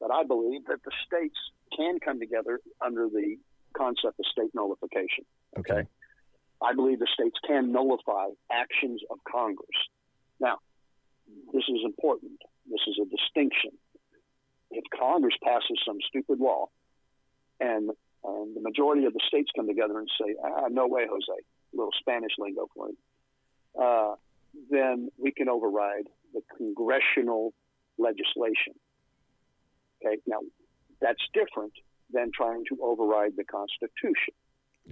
But I believe that the states can come together under the concept of state nullification. Okay? I believe the states can nullify actions of Congress. Now, this is important. This is a distinction. If Congress passes some stupid law and the majority of the states come together and say, no way, Jose, a little Spanish lingo for you, then we can override the congressional legislation. Okay, now that's different than trying to override the Constitution.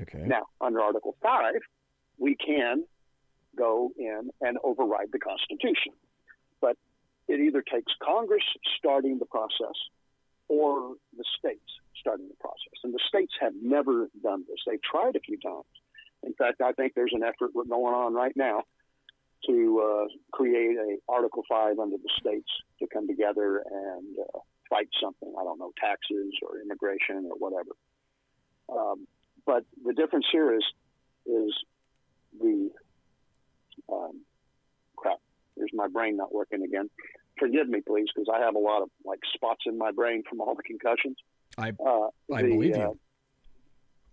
Okay. Now, under Article 5, we can go in and override the Constitution. But it either takes Congress starting the process or the states starting the process. And the states have never done this. They've tried a few times. In fact, I think there's an effort going on right now to create a Article 5 under the states to come together and fight something, I don't know, taxes or immigration or whatever. But the difference here is the crap. There's my brain not working again. Forgive me, please, because I have a lot of spots in my brain from all the concussions. I believe you.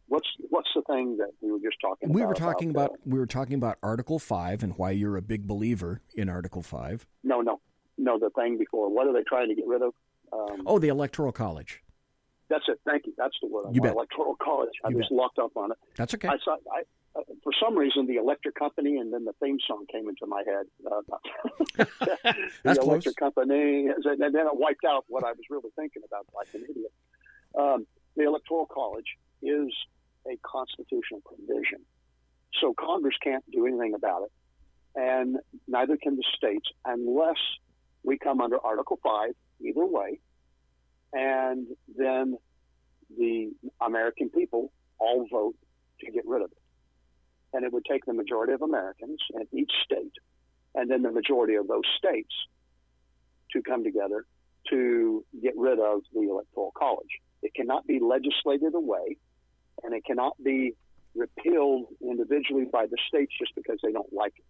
What's the thing that we were just talking about? We were talking about Article 5 and why you're a big believer in Article 5. No, the thing before. What are they trying to get rid of? The Electoral College. That's it. Thank you. That's the word. You bet. Electoral College. I was locked up on it. That's okay. I for some reason, the Electric Company and then the theme song came into my head. That's the close. Electric Company, and then it wiped out what I was really thinking about, like an idiot. The Electoral College is a constitutional provision, so Congress can't do anything about it, and neither can the states unless we come under Article 5 either way, and then the American people all vote to get rid of it. And it would take the majority of Americans in each state, and then the majority of those states to come together to get rid of the Electoral College. It cannot be legislated away, and it cannot be repealed individually by the states just because they don't like it.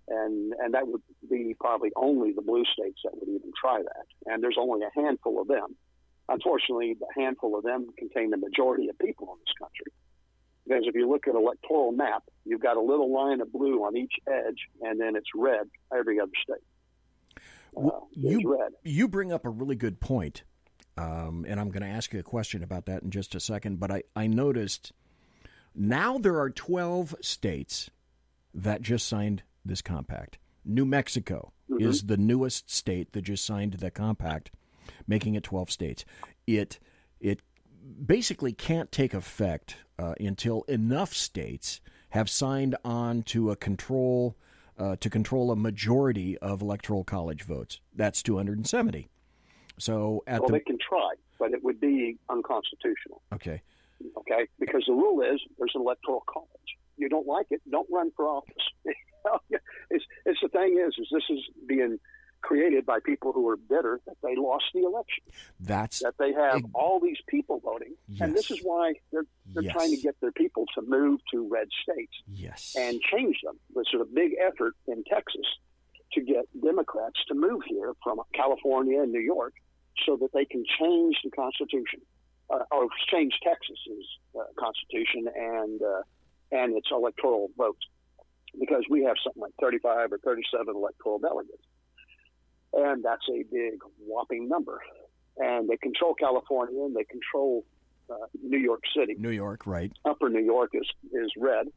And that would be probably only the blue states that would even try that. And there's only a handful of them. Unfortunately, the handful of them contain the majority of people in this country. Because if you look at an electoral map, you've got a little line of blue on each edge, and then it's red every other state. You bring up a really good point, and I'm going to ask you a question about that in just a second, but I noticed now there are 12 states that just signed this compact. New Mexico is the newest state that just signed the compact. making it 12 states. It basically can't take effect until enough states have signed on to a control a majority of Electoral College votes. That's 270. So they can try, but it would be unconstitutional. Okay, because the rule is there's an Electoral College. You don't like it, don't run for office. It's the thing is this is being created by people who are bitter that they lost the election. That they have all these people voting, and this is why they're trying to get their people to move to red states and change them. There's a big effort in Texas to get Democrats to move here from California and New York so that they can change the Constitution or change Texas's Constitution and its electoral votes, because we have something like 35 or 37 electoral delegates. And that's a big, whopping number. And they control California, and they control New York City. New York, right. Upper New York is red,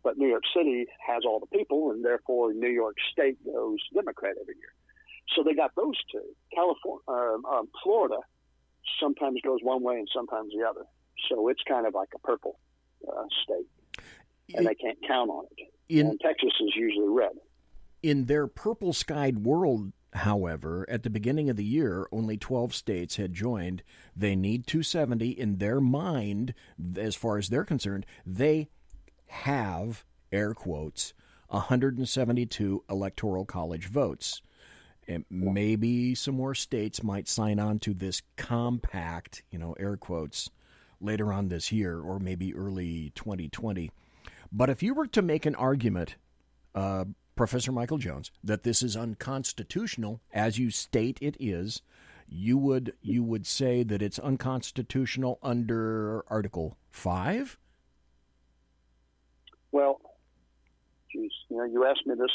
but New York City has all the people, and therefore New York State goes Democrat every year. So they got those two. Florida sometimes goes one way and sometimes the other. So it's kind of like a purple state, and they can't count on it. And Texas is usually red. In their purple-skied world, however, at the beginning of the year, only 12 states had joined. They need 270. In their mind, as far as they're concerned, they have, air quotes, 172 Electoral College votes. And maybe some more states might sign on to this compact, air quotes, later on this year or maybe early 2020. But if you were to make an argument, Professor Michael Jones, that this is unconstitutional, as you state it is, you would say that it's unconstitutional under Article 5? Well, geez, you asked me this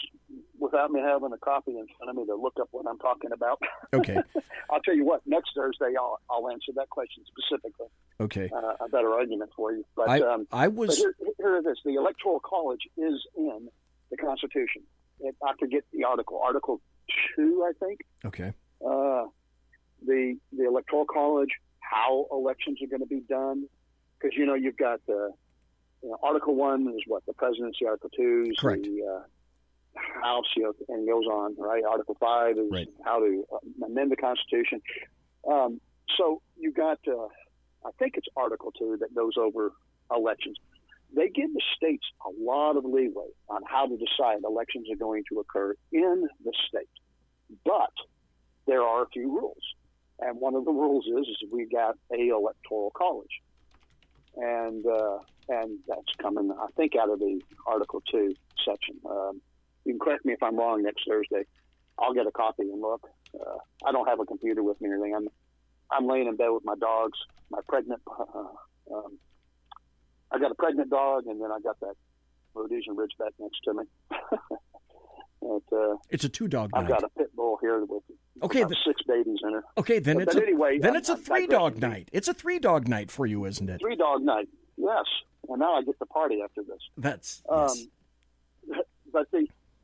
without me having a copy in front of me to look up what I'm talking about. Okay. I'll tell you what, next Thursday I'll answer that question specifically. Okay. A better argument for you. But but here it is. The Electoral College is in the Constitution. I forget the article. Article 2, I think. Okay. The Electoral College, how elections are going to be done. Because, you've got Article 1 is what? The presidency. Article 2 is the House, and goes on, right? Article 5 is how to amend the Constitution. So you got, I think it's Article 2 that goes over elections. They give the states a lot of leeway on how to decide elections are going to occur in the state. But there are a few rules. And one of the rules is we got a Electoral College. And that's coming, I think, out of the Article 2 section. You can correct me if I'm wrong next Thursday. I'll get a copy and look. I don't have a computer with me or anything. I'm laying in bed with my dogs, my pregnant I got a pregnant dog, and then I got that Rhodesian Ridgeback next to me. It's a 2-dog night. I've got a pit bull here with 6 babies in her. Okay, then it's a 3-dog night. It's a 3-dog night for you, isn't it? 3-dog night, yes. And now I get to party after this. That's yes. But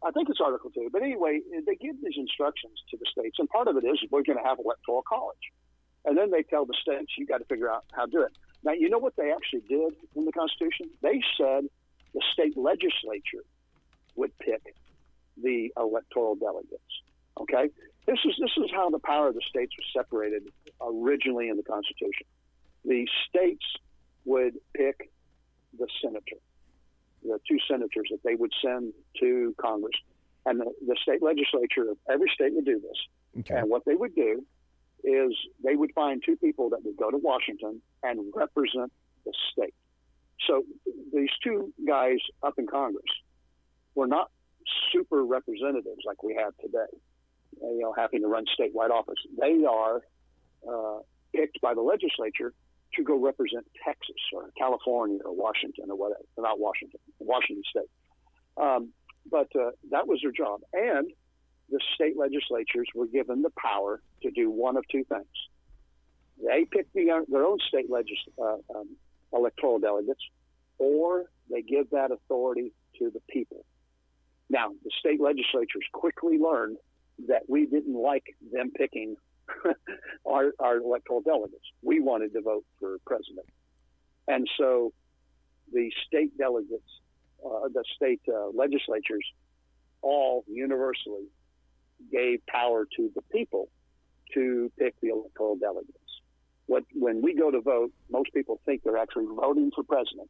I think it's Article 2. But anyway, they give these instructions to the states, and part of it is we're going to have Electoral College. And then they tell the states, you got to figure out how to do it. Now, you know what they actually did in the Constitution? They said the state legislature would pick the electoral delegates. Okay? This is how the power of the states was separated originally in the Constitution. The states would pick the senator, the 2 senators that they would send to Congress. And the state legislature of every state would do this. Okay. And what they would do is they would find 2 people that would go to Washington and represent the state. So these 2 guys up in Congress were not super representatives like we have today, having to run statewide office. They are picked by the legislature to go represent Texas or California or Washington or whatever. Not Washington, Washington State. But that was their job. And the state legislatures were given the power to do one of 2 things. They picked their own state electoral delegates, or they give that authority to the people. Now, the state legislatures quickly learned that we didn't like them picking our electoral delegates. We wanted to vote for president. And so the state delegates, the state legislatures, all universally gave power to the people to pick the electoral delegates. When we go to vote, most people think they're actually voting for president,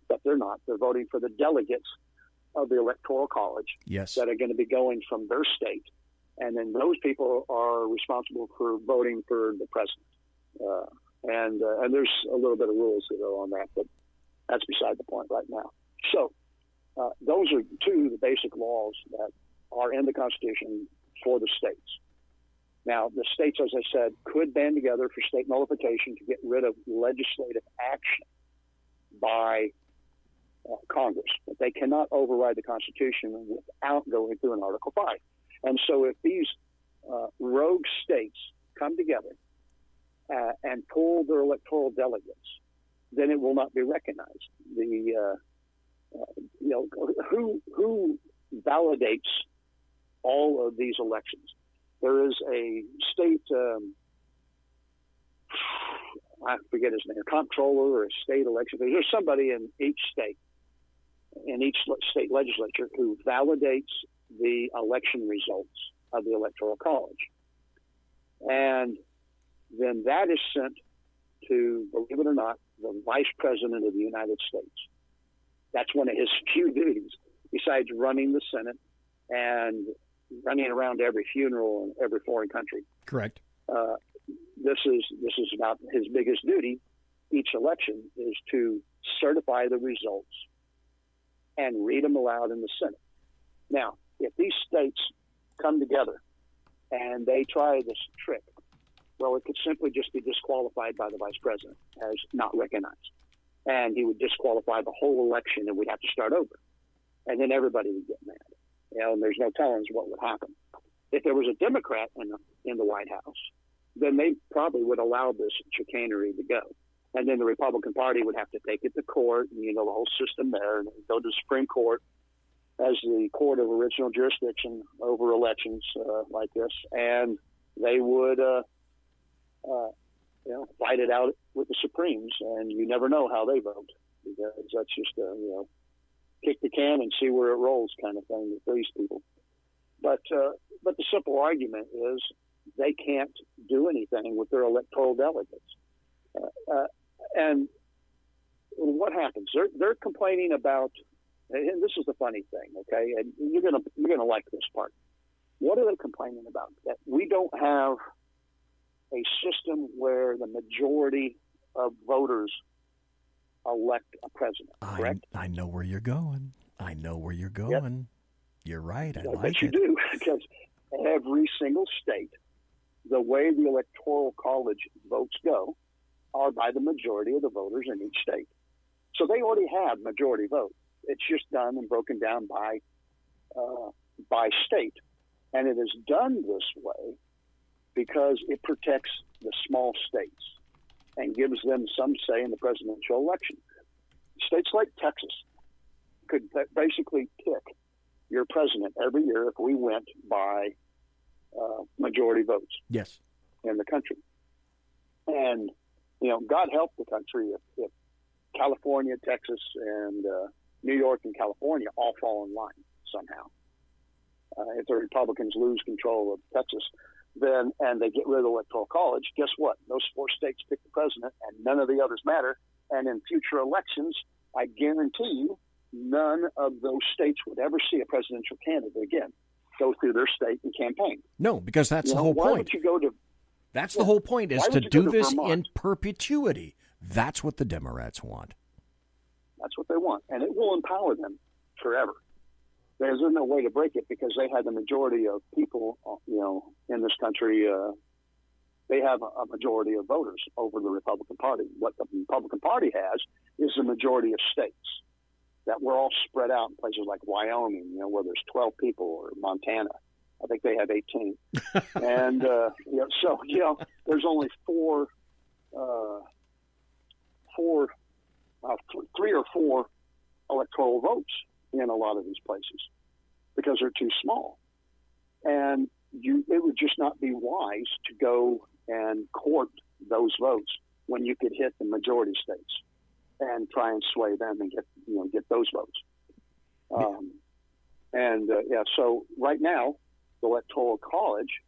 but they're not. They're voting for the delegates of the Electoral College that are going to be going from their state. And then those people are responsible for voting for the president. And there's a little bit of rules that go on that, but that's beside the point right now. So those are two of the basic laws that are in the Constitution for the states. Now, the states, as I said, could band together for state nullification to get rid of legislative action by Congress, but they cannot override the Constitution without going through an Article 5. And so if these rogue states come together and pull their electoral delegates, then it will not be recognized. Who validates all of these elections? There is a state, I forget his name, comptroller or a state election. There's somebody in each state legislature who validates the election results of the Electoral College. And then that is sent to, believe it or not, the Vice President of the United States. That's one of his few duties, besides running the Senate and running around every funeral in every foreign country. Correct. This is about his biggest duty. Each election is to certify the results and read them aloud in the Senate. Now, if these states come together and they try this trick, well, it could simply just be disqualified by the vice president as not recognized. And he would disqualify the whole election and we'd have to start over. And then everybody would get mad. And there's no telling what would happen. If there was a Democrat in the White House, then they probably would allow this chicanery to go. And then the Republican Party would have to take it to court, and, the whole system there, and go to the Supreme Court as the court of original jurisdiction over elections like this. And they would, fight it out with the Supremes, and you never know how they vote, because that's just kick the can and see where it rolls kind of thing with these people. But the simple argument is they can't do anything with their electoral delegates. And what happens? They're complaining about, and this is the funny thing, okay? And you're gonna like this part. What are they complaining about? That we don't have a system where the majority of voters elect a president, correct? I know where you're going. Yep. You're right. I like bet you do, because every single state, the way the Electoral College votes go are by the majority of the voters in each state. So they already have majority vote. It's just done and broken down by state. And it is done this way because it protects the small states and gives them some say in the presidential election. States like Texas could basically pick your president every year if we went by majority votes. Yes. In the country. And, God help the country if California, Texas, and New York and California all fall in line somehow. If the Republicans lose control of Texas, and they get rid of the Electoral College, guess what? Those four states pick the president, and none of the others matter. And in future elections, I guarantee you, none of those states would ever see a presidential candidate again go through their state and campaign. No, because that's the whole why point. Would you go to? That's the whole point, is to do this Vermont? in perpetuity. That's what the Democrats want. That's what they want, and it will empower them forever. There's no way to break it because they have the majority of people, in this country. They have a majority of voters over the Republican Party. What the Republican Party has is a majority of states that we're all spread out in places like Wyoming, where there's 12 people, or Montana. I think they have 18. And, there's only three or four electoral votes in a lot of these places because they're too small. And it would just not be wise to go and court those votes when you could hit the majority states and try and sway them and get those votes. So right now, the Electoral College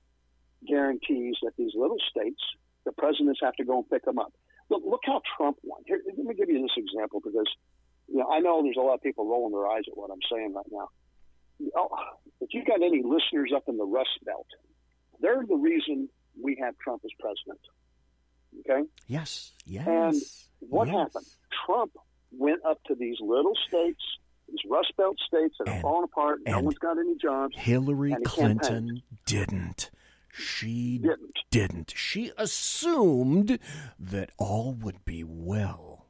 guarantees that these little states, the presidents have to go and pick them up. Look how Trump won. Here, let me give you this example because I know there's a lot of people rolling their eyes at what I'm saying right now. If you got any listeners up in the Rust Belt, they're the reason we have Trump as president. Okay? Yes. And what happened? Trump went up to these little states, these Rust Belt states that are falling apart. No one's got any jobs. Hillary Clinton didn't. She didn't. She assumed that all would be well.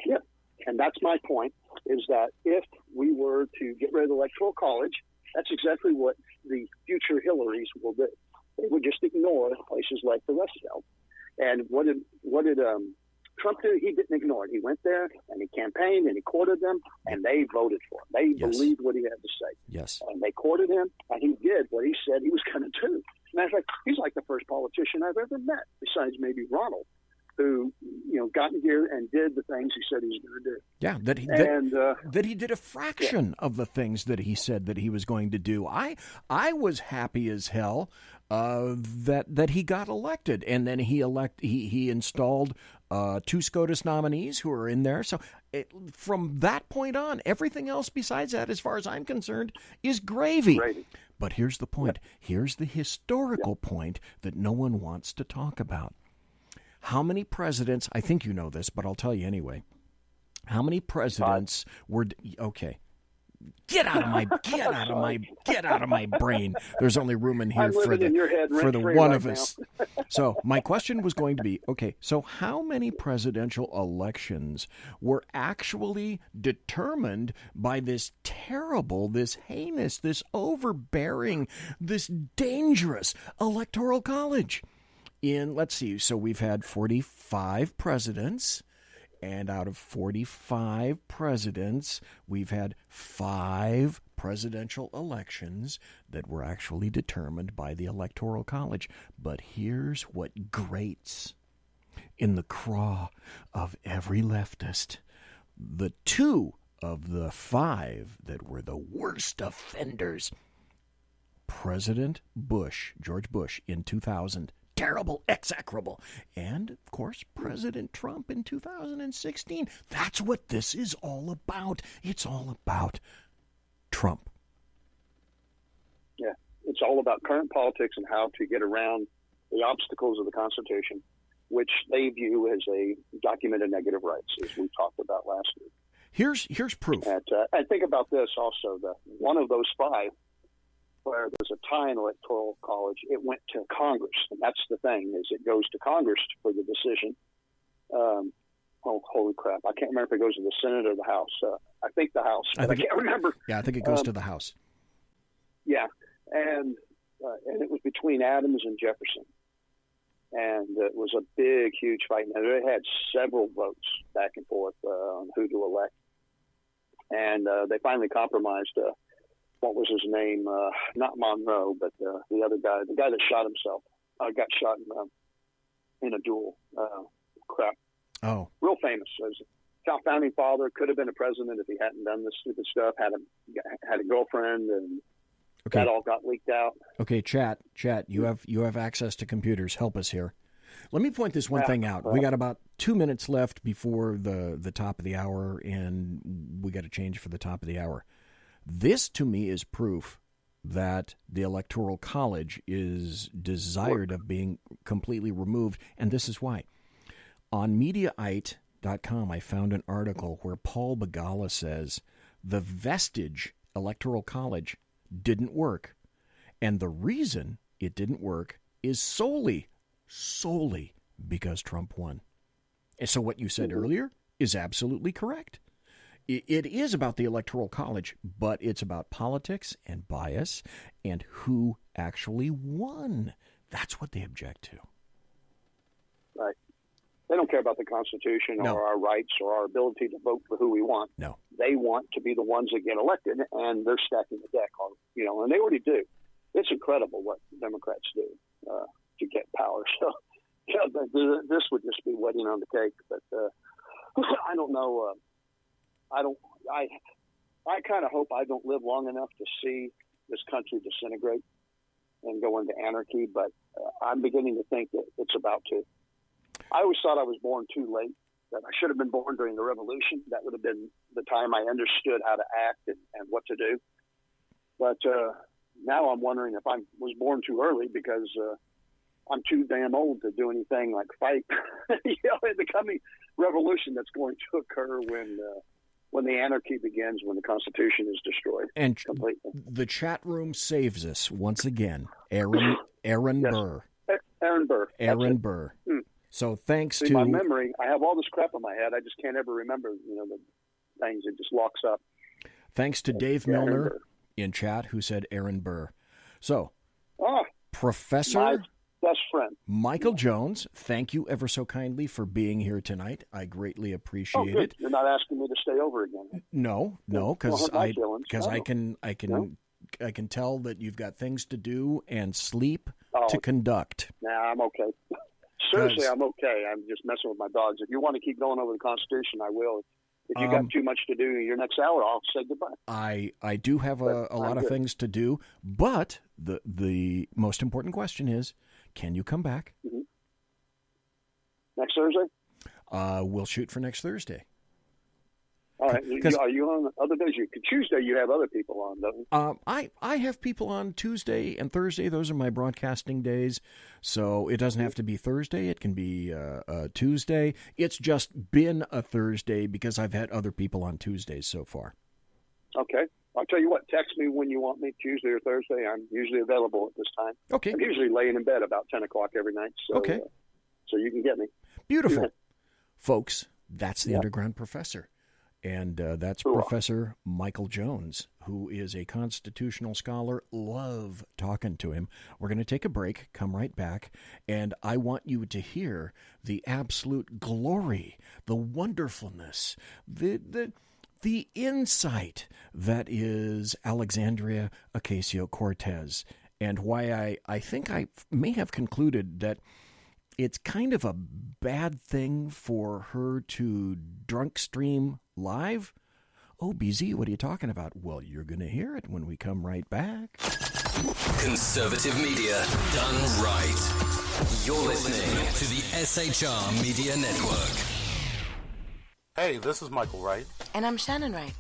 Yep. And that's my point, is that if we were to get rid of the Electoral College, that's exactly what the future Hillarys will do. They would just ignore places like the Rust Belt. And what did Trump do? He didn't ignore it. He went there and he campaigned and he courted them, and they voted for him. They believed what he had to say. Yes. And they courted him, and he did what he said he was going to do. Matter of fact, he's like the first politician I've ever met, besides maybe Ronald, who got in gear and did the things he said he was going to do. Yeah, that he did a fraction of the things that he said that he was going to do. I was happy as hell that he got elected, and then he installed 2 SCOTUS nominees who are in there. So from that point on, everything else besides that, as far as I'm concerned, is gravy. But here's the point. Here's the historical point that no one wants to talk about. How many presidents, I think you know this, but I'll tell you anyway. How many presidents were, okay, get out of my brain. There's only room in here for the one of us. So my question was going to be, okay, so how many presidential elections were actually determined by this terrible, this heinous, this overbearing, this dangerous Electoral College? Let's see, so we've had 45 presidents, and out of 45 presidents, we've had 5 presidential elections that were actually determined by the Electoral College. But here's what grates in the craw of every leftist. The 2 of the 5 that were the worst offenders, President Bush, George Bush, in 2000, terrible, execrable. And, of course, President Trump in 2016. That's what this is all about. It's all about Trump. Yeah, it's all about current politics and how to get around the obstacles of the Constitution, which they view as a documented negative rights, as we talked about last week. Here's proof. And think about this also, that one of those 5, where there's a tie in Electoral College, it went to Congress. And that's the thing, is it goes to Congress for the decision. Holy crap. I can't remember if it goes to the Senate or the House. I think the House. I can't remember. Yeah, I think it goes to the House. Yeah. And it was between Adams and Jefferson. And it was a big, huge fight. Now, they had several votes back and forth on who to elect. And they finally compromised. What was his name? Not Monroe, but the other guy, the guy that shot himself, got shot in a duel. Oh, real famous. Founding father, could have been a president if he hadn't done this stupid stuff. Had a girlfriend, and that all got leaked out. Okay, chat. You have access to computers. Help us here. Let me point this one thing out. We got about 2 minutes left before the top of the hour, and we got to change for the top of the hour. This, to me, is proof that the Electoral College is desired of being completely removed, and this is why. On Mediaite.com, I found an article where Paul Begala says the vestige Electoral College didn't work, and the reason it didn't work is solely because Trump won. And so what you said earlier is absolutely correct. It is about the Electoral College, but it's about politics and bias and who actually won. That's what they object to. Right. They don't care about the Constitution or our rights or our ability to vote for who we want. No. They want to be the ones that get elected, and they're stacking the deck, and they already do. it's incredible what Democrats do to get power. So this would just be wedding on the cake. But I don't know. I kind of hope I don't live long enough to see this country disintegrate and go into anarchy. But I'm beginning to think that it's about to. I always thought I was born too late, that I should have been born during the revolution. That would have been the time I understood how to act and what to do. But now I'm wondering if I was born too early because I'm too damn old to do anything like fight in the coming revolution that's going to occur when the anarchy begins, when the Constitution is destroyed and completely. The chat room saves us once again. Aaron Burr. Aaron Burr. Aaron Burr. So thanks to my memory, I have all this crap in my head. I just can't ever remember, the things. It just locks up. Thanks to Dave Milner in chat who said Aaron Burr. So, Professor my best friend Michael Jones, thank you ever so kindly for being here tonight. I greatly appreciate it. You're not asking me to stay over again. No, because I can tell that you've got things to do and sleep to conduct. Nah, I'm okay. Seriously, I'm okay. I'm just messing with my dogs. If you want to keep going over the Constitution, I will. If you got too much to do in your next hour, I'll say goodbye. I do have a lot of things to do, but the most important question is, can you come back? Mm-hmm. Next Thursday? We'll shoot for next Thursday. All right. Are you on other days? Tuesday you have other people on, don't you? I have people on Tuesday and Thursday. Those are my broadcasting days. So it doesn't have to be Thursday. It can be Tuesday. It's just been a Thursday because I've had other people on Tuesdays so far. Okay. I'll tell you what, text me when you want me, Tuesday or Thursday. I'm usually available at this time. Okay. I'm usually laying in bed about 10 o'clock every night. So, okay. So you can get me. Beautiful. Folks, that's the Underground Professor. And that's Professor Michael Jones, who is a constitutional scholar. Love talking to him. We're going to take a break, come right back, and I want you to hear the absolute glory, the wonderfulness, the insight that is Alexandria Ocasio-Cortez, and why I think I may have concluded that it's kind of a bad thing for her to drunk stream live. Oh, BZ, what are you talking about? Well, you're going to hear it when we come right back. Conservative media done right. You're listening to the SHR Media Network. Hey, this is Michael Wright. And I'm Shannon Wright.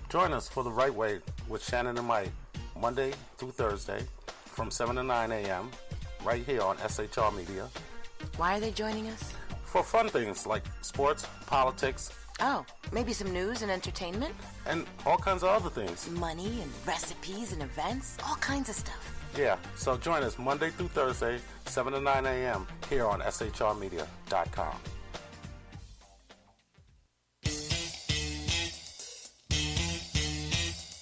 Join us for The Right Way with Shannon and Mike, Monday through Thursday from 7 to 9 a.m. right here on SHR Media. Why are they joining us? For fun things like sports, politics. Oh, maybe some news and entertainment? And all kinds of other things. Money and recipes and events, all kinds of stuff. Yeah, so join us Monday through Thursday, 7 to 9 a.m. here on shrmedia.com.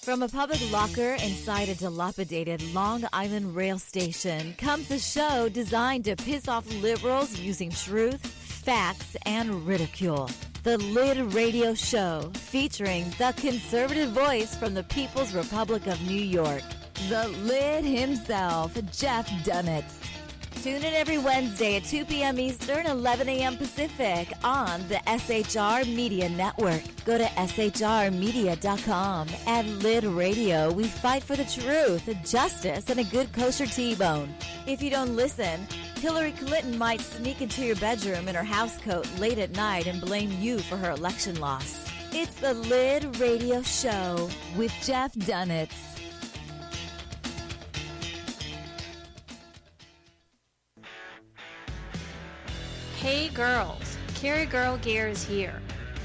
From a public locker inside a dilapidated Long Island rail station comes a show designed to piss off liberals using truth, facts, and ridicule. The Lid Radio Show, featuring the conservative voice from the People's Republic of New York, the Lid himself, Jeff Dunitz. Tune in every Wednesday at 2 p.m. Eastern, 11 a.m. Pacific on the SHR Media Network. Go to shrmedia.com. At Lid Radio, we fight for the truth, justice, and a good kosher T-bone. If you don't listen, Hillary Clinton might sneak into your bedroom in her housecoat late at night and blame you for her election loss. It's the Lid Radio Show with Jeff Dunitz. Hey girls, Carry Girl Gear is here.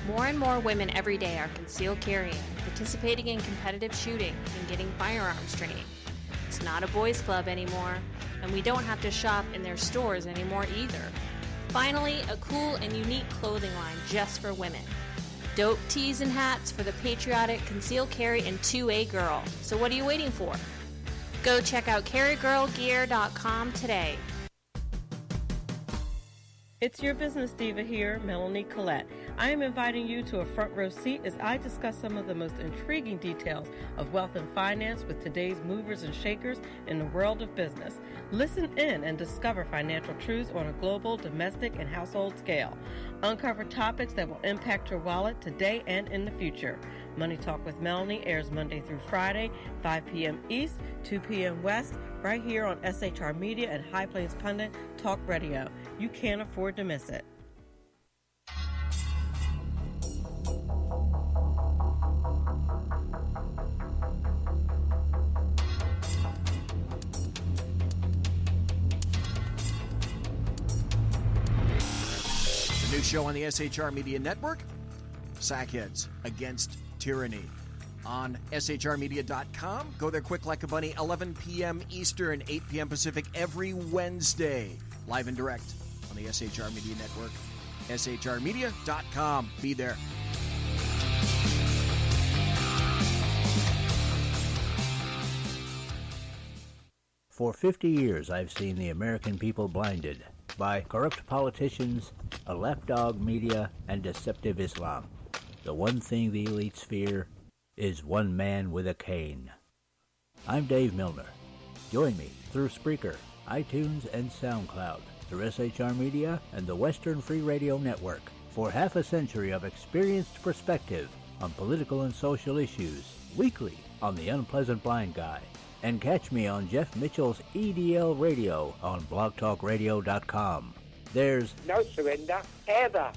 More and more women every day are concealed carrying, participating in competitive shooting, and getting firearms training. It's not a boys' club anymore, and we don't have to shop in their stores anymore either. Finally, a cool and unique clothing line just for women. Dope tees and hats for the patriotic concealed carry and 2A girl. So what are you waiting for? Go check out carrygirlgear.com today. It's your business diva here, Melanie Collette. I am inviting you to a front row seat as I discuss some of the most intriguing details of wealth and finance with today's movers and shakers in the world of business. Listen in and discover financial truths on a global, domestic, and household scale. Uncover topics that will impact your wallet today and in the future. Money Talk with Melanie airs Monday through Friday, 5 p.m. East, 2 p.m. West, right here on SHR Media and High Plains Pundit Talk Radio. You can't afford to miss it. The new show on the SHR Media Network, Sackheads Against Tyranny. On shrmedia.com. Go there quick like a bunny, 11 p.m. Eastern, 8 p.m. Pacific, every Wednesday. Live and direct on the SHR Media Network. shrmedia.com. Be there. For 50 years, I've seen the American people blinded by corrupt politicians, a lapdog media, and deceptive Islam. The one thing the elites fear is one man with a cane. I'm Dave Milner. Join me through Spreaker, iTunes, and SoundCloud, through SHR Media and the Western Free Radio Network, for half a century of experienced perspective on political and social issues, weekly on The Unpleasant Blind Guy. And catch me on Jeff Mitchell's EDL Radio on blogtalkradio.com. There's no surrender, ever.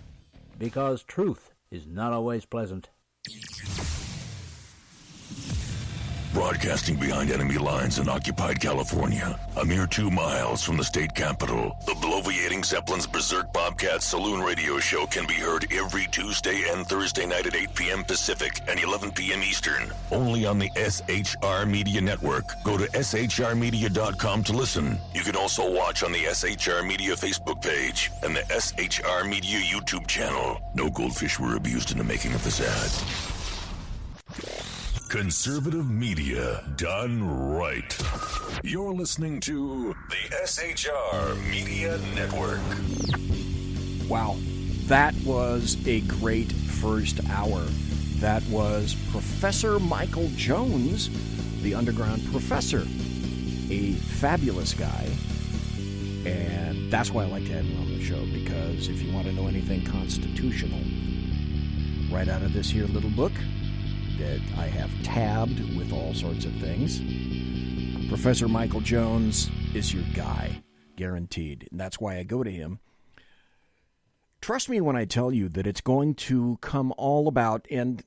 Because truth is not always pleasant. Broadcasting behind enemy lines in occupied California, a mere 2 miles from the state capitol, the bloviating Zeppelin's Berserk Bobcat Saloon radio show can be heard every Tuesday and Thursday night at 8 p.m. Pacific and 11 p.m. Eastern, only on the SHR Media Network. Go to shrmedia.com to listen. You can also watch on the SHR Media Facebook page and the SHR Media YouTube channel. No goldfish were abused in the making of this ad. Conservative media done right. You're listening to the SHR Media Network. Wow, that was a great first hour. That was Professor Michael Jones, the underground professor, a fabulous guy. And that's why I like to have him on the show, because if you want to know anything constitutional, right out of this here little book that I have tabbed with all sorts of things, Professor Michael Jones is your guy, guaranteed. And that's why I go to him. Trust me when I tell you that it's going to come all about, and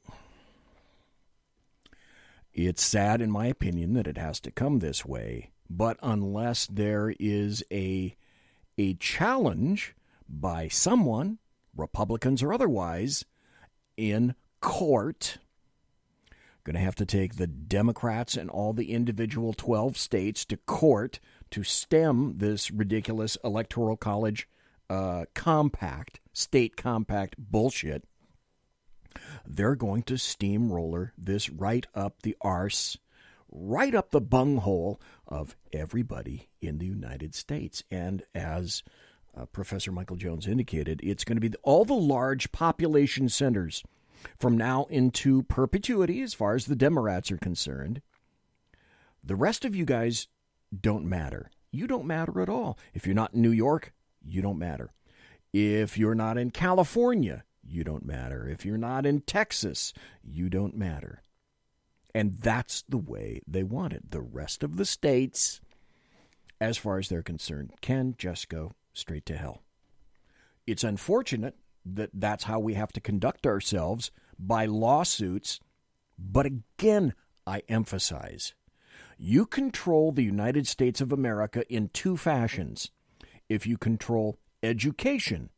it's sad in my opinion that it has to come this way, but unless there is a challenge by someone, Republicans or otherwise, in court, going to have to take the Democrats and all the individual 12 states to court to stem this ridiculous Electoral College compact, state compact bullshit. They're going to steamroller this right up the arse, right up the bunghole of everybody in the United States. And as Professor Michael Jones indicated, it's going to be all the large population centers from now into perpetuity as far as the Democrats are concerned. The rest of you guys don't matter. You don't matter at all. If you're not in New York, you don't matter. If you're not in California, you don't matter. If you're not in Texas, you don't matter. And that's the way they want it. The rest of the states, as far as they're concerned, can just go straight to hell. It's unfortunate that that's how we have to conduct ourselves by lawsuits. But again, I emphasize, you control the United States of America in two fashions. If you control education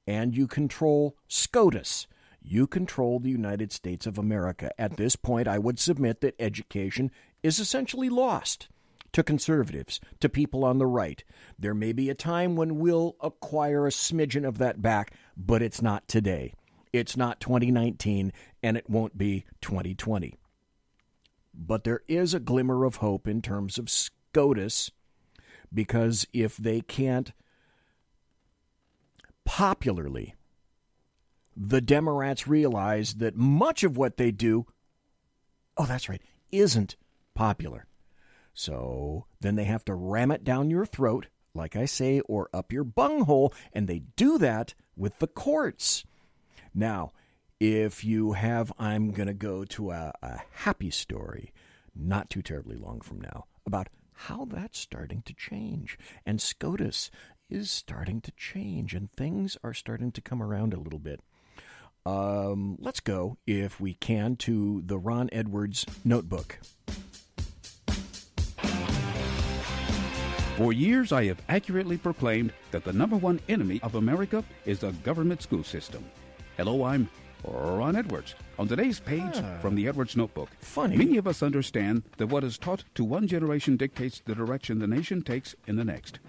and you control SCOTUS, you control the United States of America. At this point, I would submit that education is essentially lost to conservatives, to people on the right. There may be a time when we'll acquire a smidgen of that back, but it's not today. It's not 2019, and it won't be 2020. But there is a glimmer of hope in terms of SCOTUS, because if they can't popularly the Democrats realize that much of what they do, oh, that's right, isn't popular. So then they have to ram it down your throat, like I say, or up your bunghole, and they do that with the courts. Now, if you have, I'm going to go to a happy story, not too terribly long from now, about how that's starting to change. And SCOTUS is starting to change, and things are starting to come around a little bit. Let's go, if we can, to the Ron Edwards notebook. For years, I have accurately proclaimed that the number one enemy of America is the government school system. Hello, I'm Ron Edwards. On today's page from the Edwards Notebook, funny. Many of us understand that what is taught to one generation dictates the direction the nation takes in the next.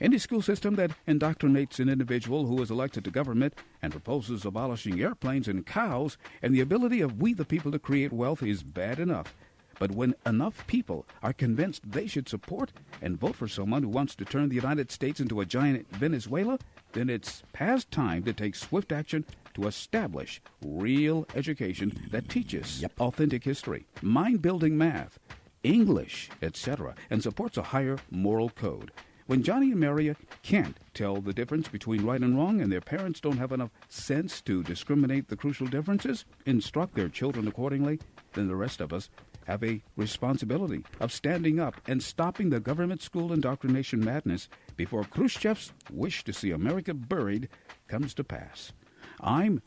Any school system that indoctrinates an individual who is elected to government and proposes abolishing airplanes and cows and the ability of we the people to create wealth is bad enough. But when enough people are convinced they should support and vote for someone who wants to turn the United States into a giant Venezuela, then it's past time to take swift action to establish real education that teaches authentic history, mind-building math, English, etc., and supports a higher moral code. When Johnny and Maria can't tell the difference between right and wrong and their parents don't have enough sense to discriminate the crucial differences, instruct their children accordingly, then the rest of us have a responsibility of standing up and stopping the government school indoctrination madness before Khrushchev's wish to see America buried comes to pass. I'm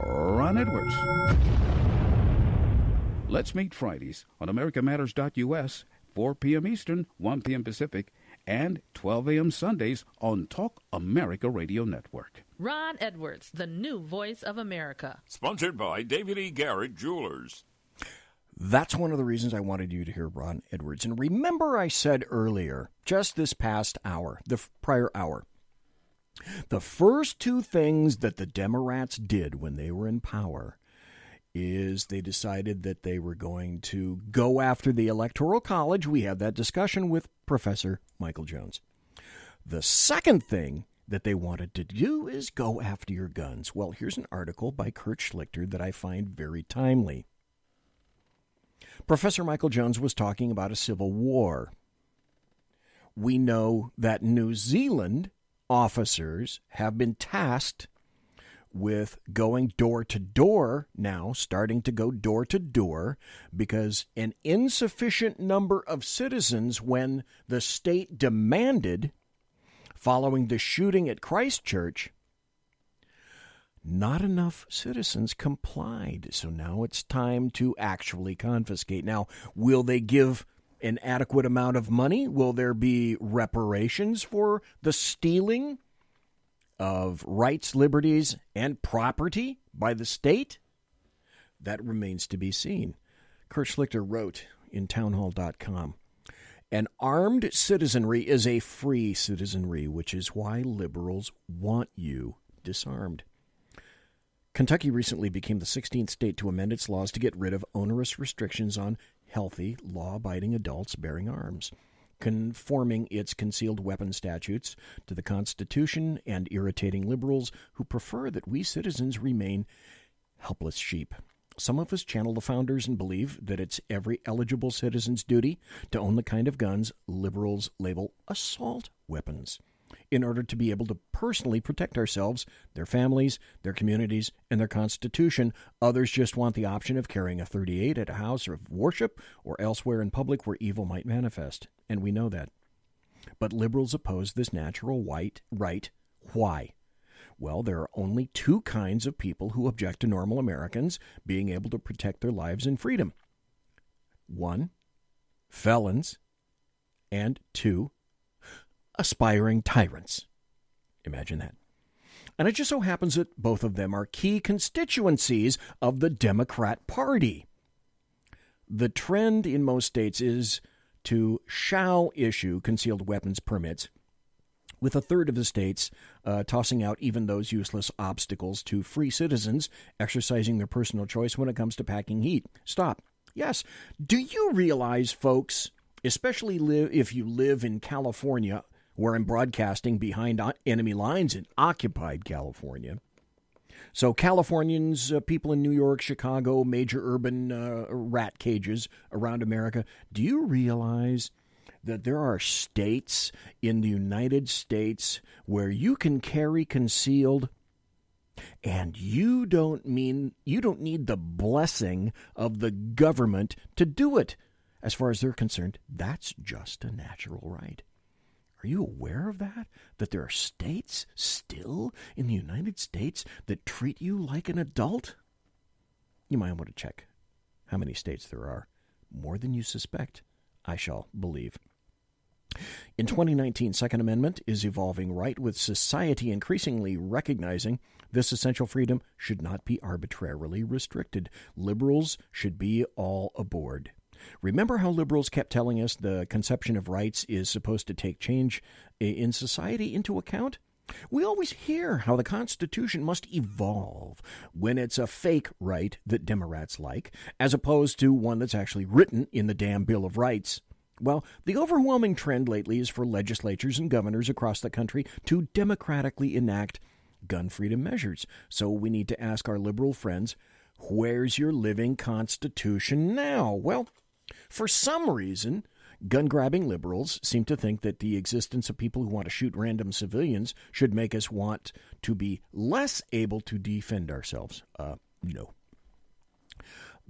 Ron Edwards. Let's meet Fridays on AmericaMatters.us, 4 p.m. Eastern, 1 p.m. Pacific, and 12 a.m. Sundays on Talk America Radio Network. Ron Edwards, the new voice of America. Sponsored by David E. Garrett Jewelers. That's one of the reasons I wanted you to hear Ron Edwards. And remember I said earlier, just this past hour, the prior hour, the first two things that the Democrats did when they were in power is they decided that they were going to go after the Electoral College. We had that discussion with Professor Michael Jones. The second thing that they wanted to do is go after your guns. Well, here's an article by Kurt Schlichter that I find very timely. Professor Michael Jones was talking about a civil war. We know that New Zealand officers have been tasked with going door to door now, starting to go door to door, because an insufficient number of citizens, when the state demanded, following the shooting at Christchurch, not enough citizens complied. So now it's time to actually confiscate. Now, will they give an adequate amount of money? Will there be reparations for the stealing of rights, liberties, and property by the state? That remains to be seen. Kurt Schlichter wrote in townhall.com, an armed citizenry is a free citizenry, which is why liberals want you disarmed. Kentucky recently became the 16th state to amend its laws to get rid of onerous restrictions on healthy, law-abiding adults bearing arms, conforming its concealed weapon statutes to the Constitution and irritating liberals who prefer that we citizens remain helpless sheep. Some of us channel the founders and believe that it's every eligible citizen's duty to own the kind of guns liberals label assault weapons, in order to be able to personally protect ourselves, their families, their communities, and their Constitution. Others just want the option of carrying a .38 at a house of worship or elsewhere in public where evil might manifest, and we know that. But liberals oppose this natural right. Why? Well, there are only two kinds of people who object to normal Americans being able to protect their lives and freedom. 1, felons, and 2, aspiring tyrants. Imagine that. And it just so happens that both of them are key constituencies of the Democrat Party. The trend in most states is to shall issue concealed weapons permits, with a third of the states tossing out even those useless obstacles to free citizens exercising their personal choice when it comes to packing heat. Stop. Yes. Do you realize, folks, especially if you live in California, where I'm broadcasting behind enemy lines in occupied California, So Californians, people in New York, Chicago, major urban rat cages around America, do you realize that there are states in the United States where you can carry concealed and you don't need the blessing of the government to do it? As far as they're concerned, that's just a natural right. Are you aware of that? That there are states still in the United States that treat you like an adult? You might want to check how many states there are. More than you suspect, I shall believe. In 2019, Second Amendment is evolving right with society increasingly recognizing this essential freedom should not be arbitrarily restricted. Liberals should be all aboard. Remember how liberals kept telling us the conception of rights is supposed to take change in society into account? We always hear how the Constitution must evolve when it's a fake right that Democrats like, as opposed to one that's actually written in the damn Bill of Rights. Well, the overwhelming trend lately is for legislatures and governors across the country to democratically enact gun freedom measures. So we need to ask our liberal friends, where's your living Constitution now? Well, for some reason, gun-grabbing liberals seem to think that the existence of people who want to shoot random civilians should make us want to be less able to defend ourselves. No.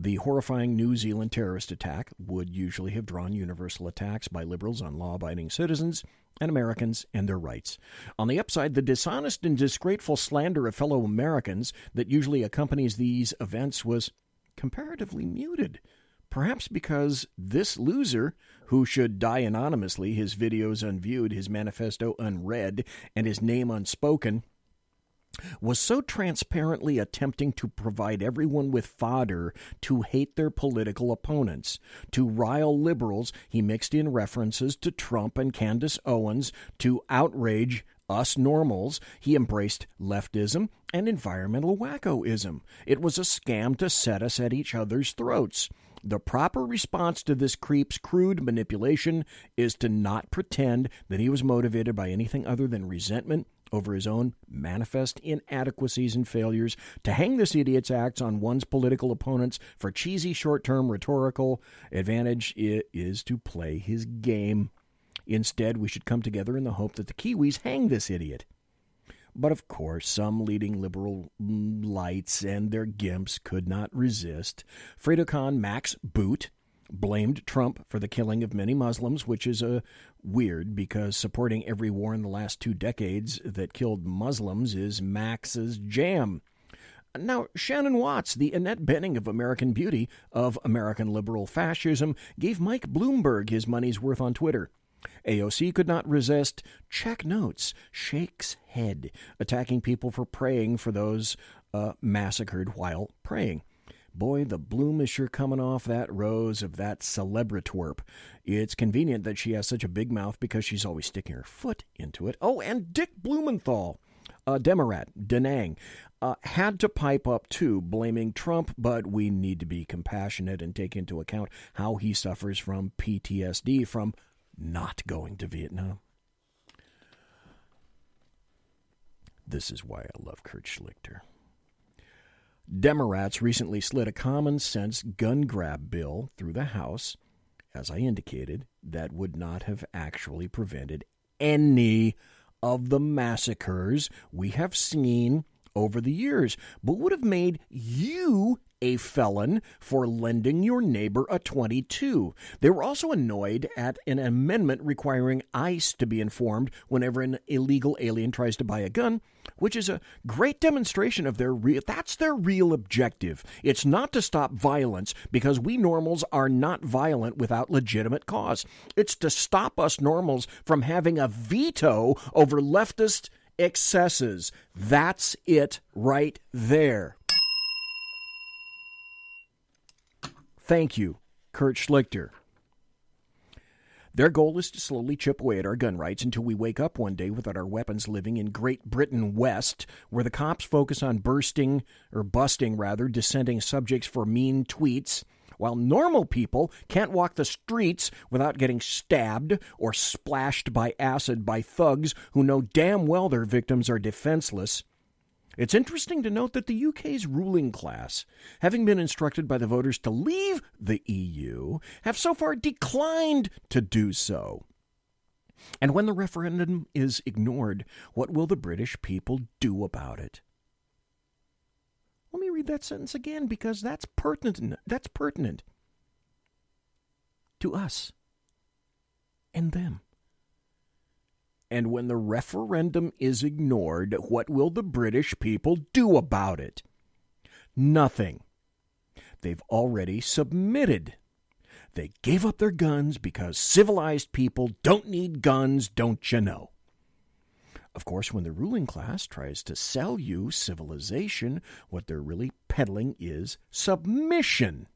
The horrifying New Zealand terrorist attack would usually have drawn universal attacks by liberals on law-abiding citizens and Americans and their rights. On the upside, the dishonest and disgraceful slander of fellow Americans that usually accompanies these events was comparatively muted. Perhaps because this loser, who should die anonymously, his videos unviewed, his manifesto unread, and his name unspoken, was so transparently attempting to provide everyone with fodder to hate their political opponents. To rile liberals, he mixed in references to Trump and Candace Owens. To outrage us normals, he embraced leftism and environmental wackoism. It was a scam to set us at each other's throats. The proper response to this creep's crude manipulation is to not pretend that he was motivated by anything other than resentment over his own manifest inadequacies and failures, to hang this idiot's acts on one's political opponents for cheesy short-term rhetorical advantage. It is to play his game. Instead, we should come together in the hope that the Kiwis hang this idiot. But of course, some leading liberal lights and their gimps could not resist. Freedocon Max Boot blamed Trump for the killing of many Muslims, which is weird because supporting every war in the last 2 decades that killed Muslims is Max's jam. Now, Shannon Watts, the Annette Bening of American Beauty, of American liberal fascism, gave Mike Bloomberg his money's worth on Twitter. AOC could not resist, check notes, shakes head, attacking people for praying for those massacred while praying. Boy, the bloom is sure coming off that rose of that celebritwerp. It's convenient that she has such a big mouth because she's always sticking her foot into it. Oh, and Dick Blumenthal, Democrat, Denang, had to pipe up too, blaming Trump, but we need to be compassionate and take into account how he suffers from PTSD from not going to Vietnam. This is why I love Kurt Schlichter. Democrats recently slid a common-sense gun grab bill through the House, as I indicated, that would not have actually prevented any of the massacres we have seen over the years, but would have made you a felon for lending your neighbor a .22. They were also annoyed at an amendment requiring ICE to be informed whenever an illegal alien tries to buy a gun, which is a great demonstration of that's their real objective. It's not to stop violence, because we normals are not violent without legitimate cause. It's to stop us normals from having a veto over leftist excesses. That's it right there. Thank you, Kurt Schlichter. Their goal is to slowly chip away at our gun rights until we wake up one day without our weapons living in Great Britain West, where the cops focus on busting dissenting subjects for mean tweets, while normal people can't walk the streets without getting stabbed or splashed by acid by thugs who know damn well their victims are defenseless. It's interesting to note that the UK's ruling class, having been instructed by the voters to leave the EU, have so far declined to do so. And when the referendum is ignored, what will the British people do about it? Let me read that sentence again, because that's pertinent. That's pertinent to us and them. And when the referendum is ignored, what will the British people do about it? Nothing. They've already submitted. They gave up their guns because civilized people don't need guns, don't you know? Of course, when the ruling class tries to sell you civilization, what they're really peddling is submission.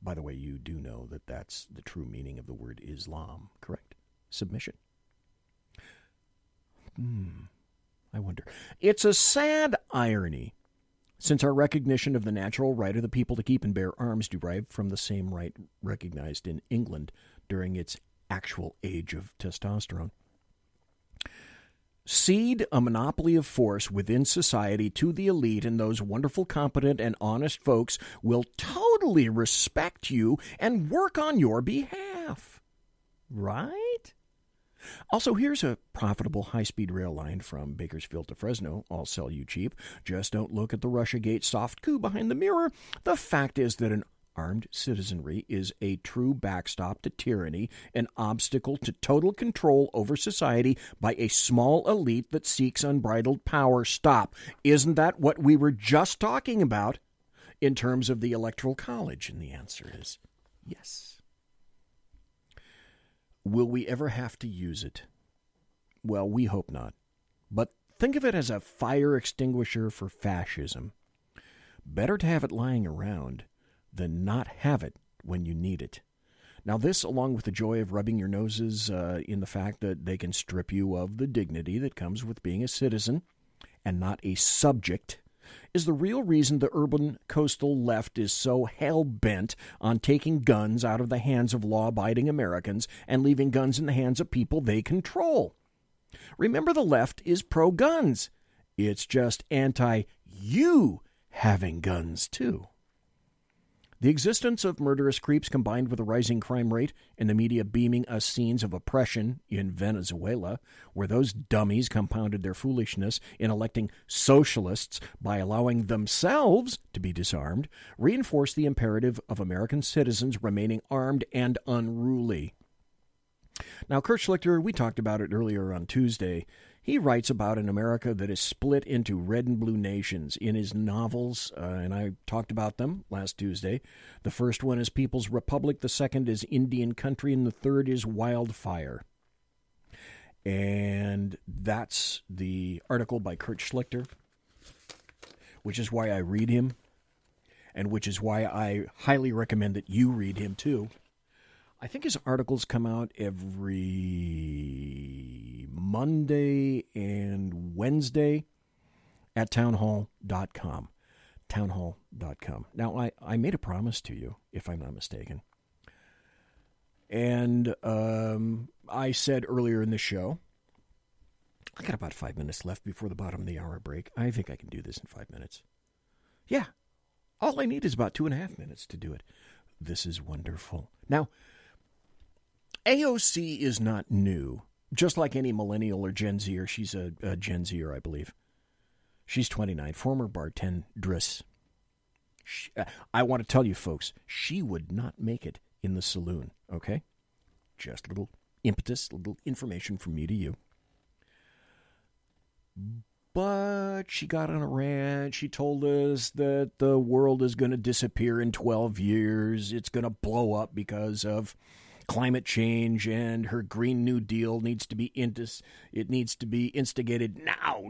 By the way, you do know that that's the true meaning of the word Islam, correct? Submission. I wonder. It's a sad irony, since our recognition of the natural right of the people to keep and bear arms derived from the same right recognized in England during its actual age of testosterone. Cede a monopoly of force within society to the elite, and those wonderful, competent, and honest folks will totally respect you and work on your behalf. Right? Also, here's a profitable high-speed rail line from Bakersfield to Fresno. I'll sell you cheap. Just don't look at the Russiagate soft coup behind the mirror. The fact is that an armed citizenry is a true backstop to tyranny, an obstacle to total control over society by a small elite that seeks unbridled power. Stop. Isn't that what we were just talking about in terms of the Electoral College? And the answer is yes. Will we ever have to use it? Well, we hope not. But think of it as a fire extinguisher for fascism. Better to have it lying around than not have it when you need it. Now this, along with the joy of rubbing your noses in the fact that they can strip you of the dignity that comes with being a citizen and not a subject, is the real reason the urban coastal left is so hell-bent on taking guns out of the hands of law-abiding Americans and leaving guns in the hands of people they control. Remember, the left is pro-guns. It's just anti-you having guns, too. The existence of murderous creeps combined with a rising crime rate and the media beaming us scenes of oppression in Venezuela, where those dummies compounded their foolishness in electing socialists by allowing themselves to be disarmed, reinforce the imperative of American citizens remaining armed and unruly. Now, Kurt Schlichter, we talked about it earlier on Tuesday. He writes about an America that is split into red and blue nations in his novels, and I talked about them last Tuesday. The first one is People's Republic, the second is Indian Country, and the third is Wildfire. And that's the article by Kurt Schlichter, which is why I read him, and which is why I highly recommend that you read him too. I think his articles come out every Monday and Wednesday at townhall.com. Townhall.com. Now, I made a promise to you, if I'm not mistaken. And I said earlier in the show, I got about 5 minutes left before the bottom of the hour break. I think I can do this in 5 minutes. Yeah, all I need is about 2.5 minutes to do it. This is wonderful. Now, AOC is not new, just like any millennial or Gen Zer. She's a Gen Zer, I believe. She's 29, former bartendress. I want to tell you, folks, she would not make it in the saloon, okay? Just a little impetus, a little information from me to you. But she got on a rant. She told us that the world is going to disappear in 12 years. It's going to blow up because of climate change, and her Green New Deal needs to be instigated now.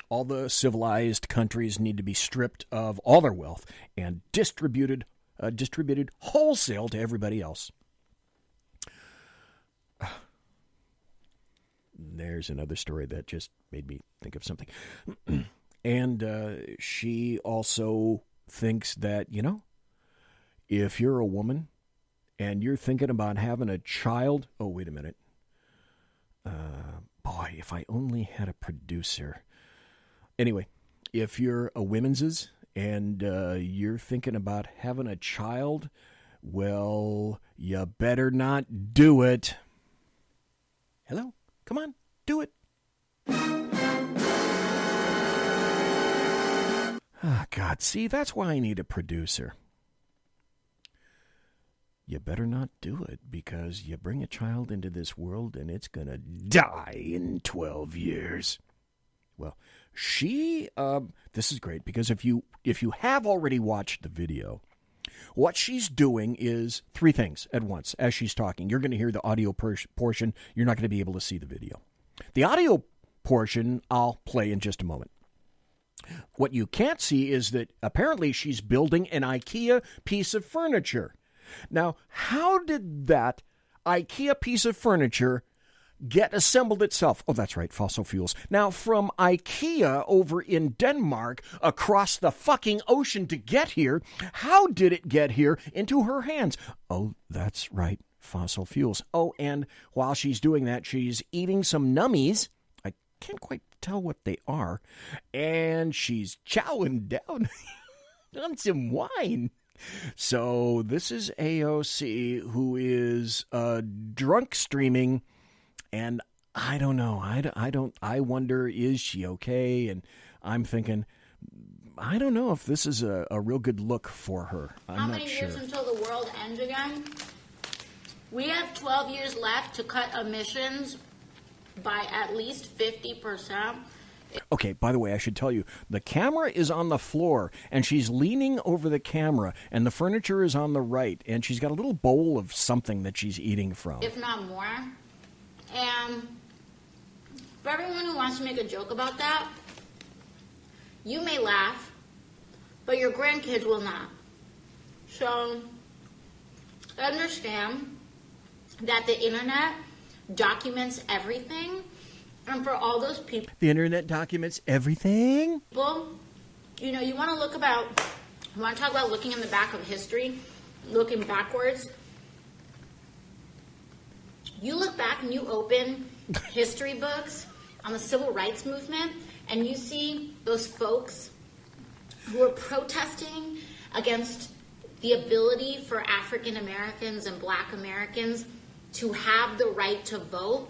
All the civilized countries need to be stripped of all their wealth and distributed wholesale to everybody else. There's another story that just made me think of something. And she also thinks that, if you're a woman and you're thinking about having a child, oh, wait a minute. Boy, if I only had a producer. Anyway, if you're a women's and you're thinking about having a child, well, you better not do it. Hello? Come on, do it. Ah, God, see, that's why I need a producer. You better not do it, because you bring a child into this world and it's going to die in 12 years. Well, this is great, because if you have already watched the video, what she's doing is three things at once as she's talking. You're going to hear the audio portion. You're not going to be able to see the video. The audio portion I'll play in just a moment. What you can't see is that apparently she's building an IKEA piece of furniture. Now, how did that IKEA piece of furniture get assembled itself? Oh, that's right, fossil fuels. Now, from IKEA over in Denmark, across the fucking ocean to get here, how did it get here into her hands? Oh, that's right, fossil fuels. Oh, and while she's doing that, she's eating some nummies. I can't quite tell what they are. And she's chowing down on some wine. So this is AOC, who is drunk streaming, and I don't know. I wonder, is she okay? And I'm thinking, I don't know if this is a real good look for her. I'm not sure. How many years until the world ends again? We have 12 years left to cut emissions by at least 50%. Okay, by the way, I should tell you, the camera is on the floor, and she's leaning over the camera, and the furniture is on the right, and she's got a little bowl of something that she's eating from. If not more. And for everyone who wants to make a joke about that, you may laugh, but your grandkids will not. So, understand that the internet documents everything. And for all those people... The internet documents everything? Well, you know, you want to talk about looking in the back of history, looking backwards. You look back and you open history books on the civil rights movement, and you see those folks who are protesting against the ability for African Americans and Black Americans to have the right to vote.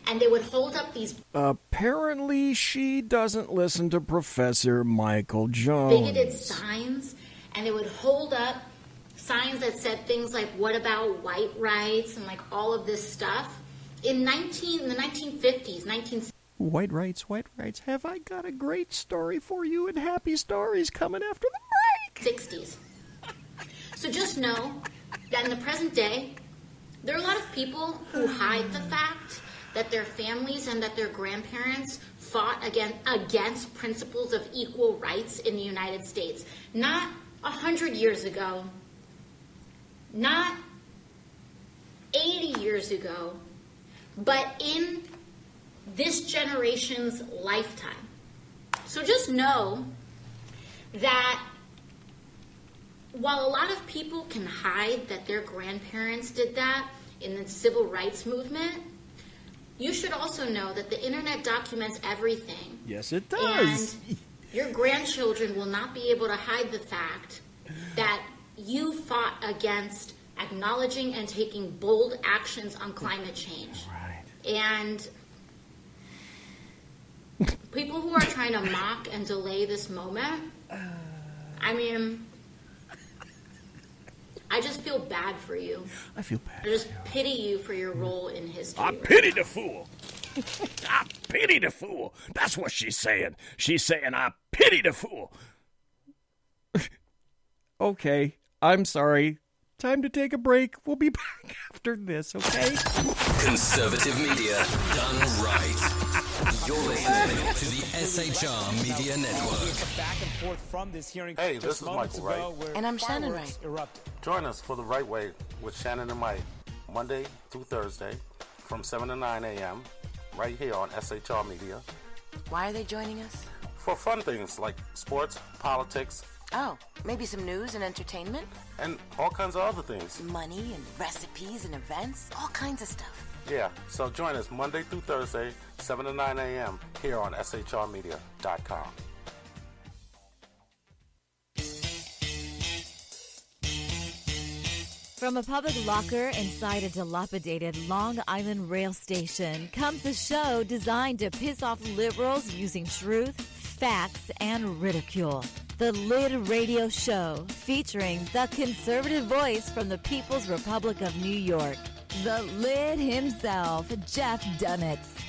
And they would hold up these... Apparently, she doesn't listen to Professor Michael Jones. Bigoted signs, and they would hold up signs that said things like, what about white rights, and like all of this stuff. In the 1950s, White rights. Have I got a great story for you, and happy stories coming after the break? 60s. So just know that in the present day, there are a lot of people who hide the fact that their families and that their grandparents fought against principles of equal rights in the United States. Not 100 years ago, not 80 years ago, but in this generation's lifetime. So just know that while a lot of people can hide that their grandparents did that in the civil rights movement, you should also know that the internet documents everything. Yes, it does. And your grandchildren will not be able to hide the fact that you fought against acknowledging and taking bold actions on climate change. Right. And people who are trying to mock and delay this moment, I mean, I just feel bad for you. I feel bad. I just pity you for your role in history. I pity the fool. I pity the fool. That's what she's saying. She's saying, I pity the fool. Okay, I'm sorry. Time to take a break. We'll be back after this, okay? Conservative media done right. You're listening to the SHR Media Network. Back and forth from this hearing. Hey, this is Michael Wright. And I'm Shannon Wright. Join us for The Right Way with Shannon and Mike, Monday through Thursday from 7 to 9 a.m. right here on SHR Media. Why are they joining us? For fun things like sports, politics. Oh, maybe some news and entertainment? And all kinds of other things. Money and recipes and events, all kinds of stuff. Yeah, so join us Monday through Thursday, 7 to 9 a.m. here on SHRmedia.com. From a public locker inside a dilapidated Long Island rail station comes a show designed to piss off liberals using truth, facts, and ridicule. The Lid Radio Show, featuring the conservative voice from the People's Republic of New York, the Lid himself, Jeff Dunitz.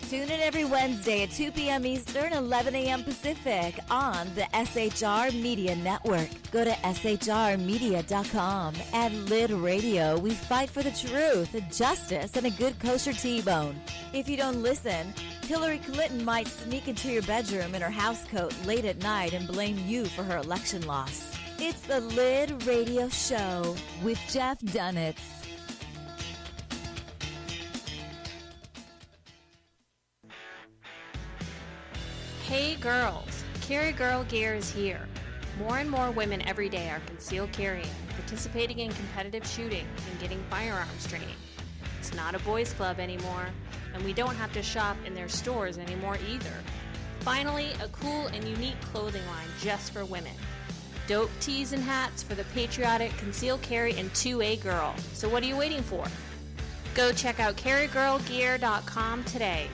Tune in every Wednesday at 2 p.m. Eastern, 11 a.m. Pacific on the SHR Media Network. Go to shrmedia.com. At Lid Radio, we fight for the truth, justice, and a good kosher T-bone. If you don't listen, Hillary Clinton might sneak into your bedroom in her housecoat late at night and blame you for her election loss. It's the Lid Radio Show with Jeff Dunitz. Hey girls, Carry Girl Gear is here. More and more women every day are concealed carrying, participating in competitive shooting, and getting firearms training. It's not a boys' club anymore, and we don't have to shop in their stores anymore either. Finally, a cool and unique clothing line just for women. Dope tees and hats for the patriotic, concealed carry, and 2A girl. So what are you waiting for? Go check out carrygirlgear.com today.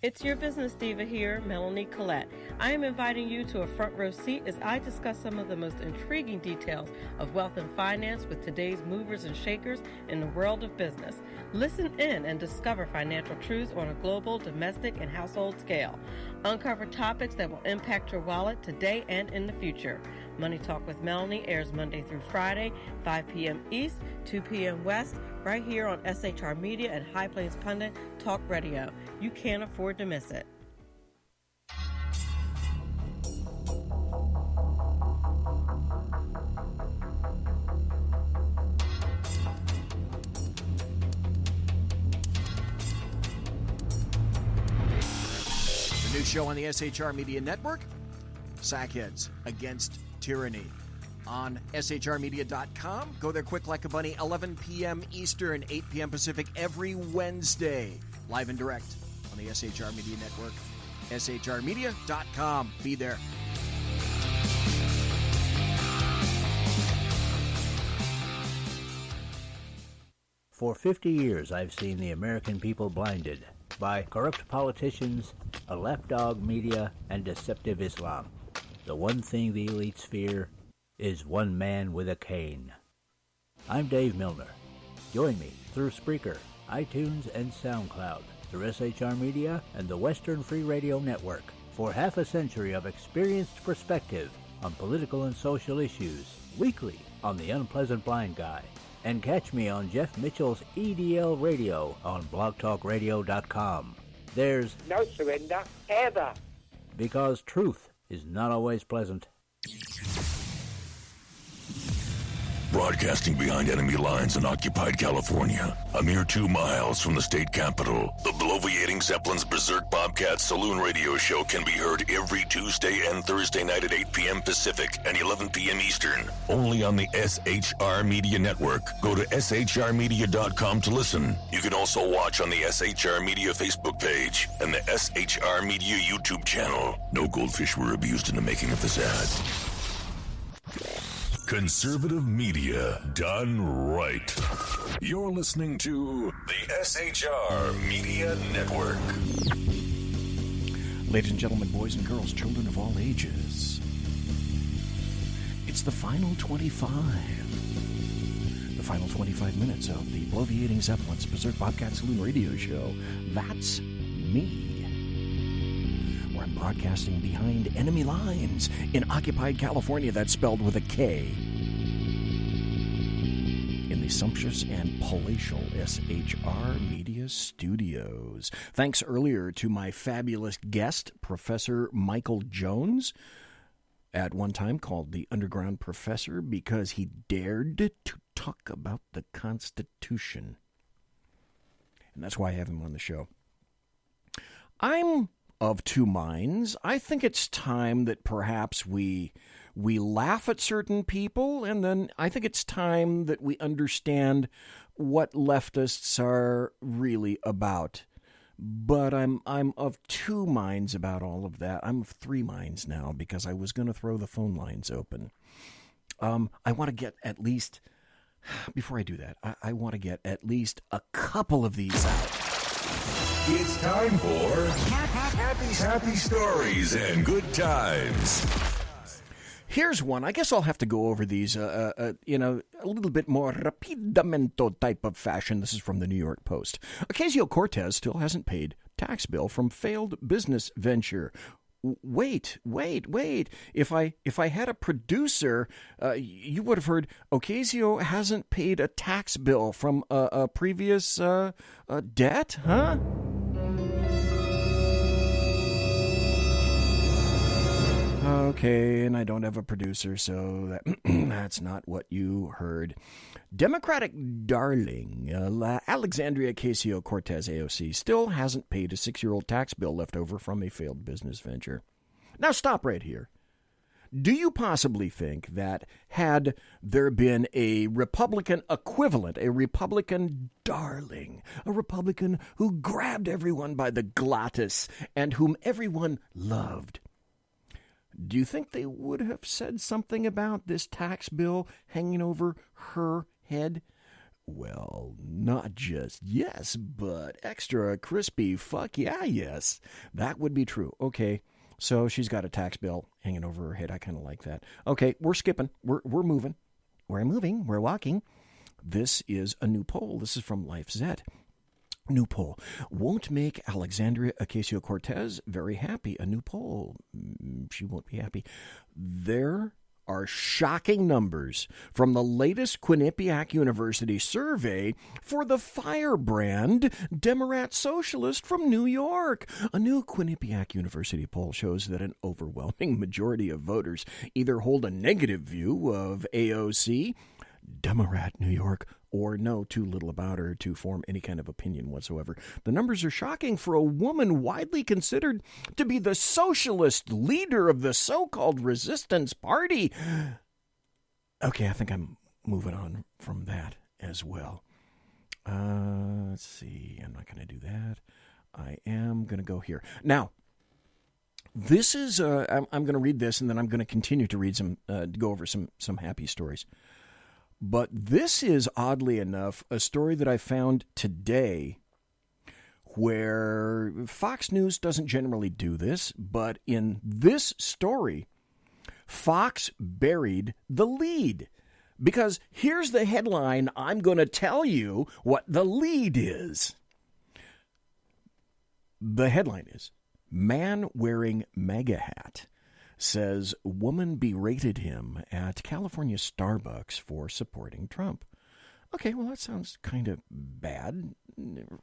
It's your business diva here, Melanie Collette. I am inviting you to a front row seat as I discuss some of the most intriguing details of wealth and finance with today's movers and shakers in the world of business. Listen in and discover financial truths on a global, domestic, and household scale. Uncover topics that will impact your wallet today and in the future. Money Talk with Melanie airs Monday through Friday, 5 p.m. East, 2 p.m. West, right here on SHR Media and High Plains Pundit Talk Radio. You can't afford to miss it. The new show on the SHR Media Network, Sackheads Against Tyranny. On shrmedia.com. Go there quick like a bunny, 11 p.m. Eastern, 8 p.m. Pacific, every Wednesday. Live and direct on the SHR Media Network. shrmedia.com. Be there. For 50 years, I've seen the American people blinded by corrupt politicians, a lapdog media, and deceptive Islam. The one thing the elites fear is one man with a cane. I'm Dave Milner. Join me through Spreaker, iTunes, and SoundCloud, through SHR Media and the Western Free Radio Network, for half a century of experienced perspective on political and social issues, weekly on The Unpleasant Blind Guy. And catch me on Jeff Mitchell's EDL Radio on blogtalkradio.com. There's no surrender, ever. Because truth is not always pleasant. Broadcasting behind enemy lines in occupied California, a mere 2 miles from the state capitol, the bloviating Zeppelin's Berserk Bobcat Saloon radio show can be heard every Tuesday and Thursday night at 8 p.m. Pacific and 11 p.m. Eastern. Only on the SHR Media Network. Go to shrmedia.com to listen. You can also watch on the SHR Media Facebook page and the SHR Media YouTube channel. No goldfish were abused in the making of this ad. Conservative media done right. You're listening to the SHR Media Network. Ladies and gentlemen, boys and girls, children of all ages, it's the final 25. The final 25 minutes of the bloviating Zeppelin's Berserk Bobcat Saloon radio show. That's me. Where I'm broadcasting behind enemy lines in occupied California. That's spelled with a K. In the sumptuous and palatial SHR Media Studios. Thanks earlier to my fabulous guest, Professor Michael Jones, at one time called the Underground Professor because he dared to talk about the Constitution. And that's why I have him on the show. I'm of two minds. I think it's time that perhaps we laugh at certain people, and then I think it's time that we understand what leftists are really about. But I'm of two minds about all of that. I'm of three minds now because I was going to throw the phone lines open. I want to get at least, before I do that, I want to get at least a couple of these out. It's time for Happy Stories and Good Times. Here's one. I guess I'll have to go over these, in a little bit more rapidamento type of fashion. This is from the New York Post. Ocasio-Cortez still hasn't paid tax bill from failed business venture. Wait. If I had a producer, you would have heard Ocasio hasn't paid a tax bill from a previous debt, huh? Okay, and I don't have a producer, so that's not what you heard. Democratic darling Alexandria Ocasio-Cortez, AOC, still hasn't paid a 6-year-old tax bill left over from a failed business venture. Now stop right here. Do you possibly think that had there been a Republican equivalent, a Republican darling, a Republican who grabbed everyone by the glottis and whom everyone loved, do you think they would have said something about this tax bill hanging over her head? Well, not just yes, but extra crispy fuck yeah, yes. That would be true. Okay, so she's got a tax bill hanging over her head. I kind of like that. Okay, we're skipping. We're moving. We're moving. We're walking. This is a new poll. This is from LifeZette. New poll won't make Alexandria Ocasio-Cortez very happy. A new poll. She won't be happy. There are shocking numbers from the latest Quinnipiac University survey for the firebrand Democrat socialist from New York. A new Quinnipiac University poll shows that an overwhelming majority of voters either hold a negative view of AOC, Democrat New York, or know too little about her to form any kind of opinion whatsoever. The numbers are shocking for a woman widely considered to be the socialist leader of the so-called resistance party. Okay, I think I'm moving on from that as well. Let's see. I'm not going to do that. I am going to go here. Now, this is, I'm going to read this, and then I'm going to continue to read some, go over some happy stories. But this is, oddly enough, a story that I found today where Fox News doesn't generally do this, but in this story, Fox buried the lead. Because here's the headline. I'm going to tell you what the lead is. The headline is, Man Wearing MAGA Hat Says Woman Berated Him at California Starbucks for Supporting Trump. Okay, well, that sounds kind of bad,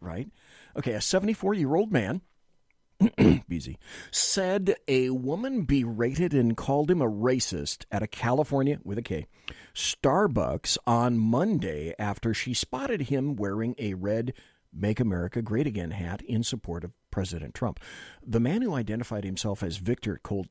right? Okay, a 74-year-old man, busy, said a woman berated and called him a racist at a California, with a K, Starbucks on Monday after she spotted him wearing a red Make America Great Again hat in support of President Trump. The man who identified himself as Victor told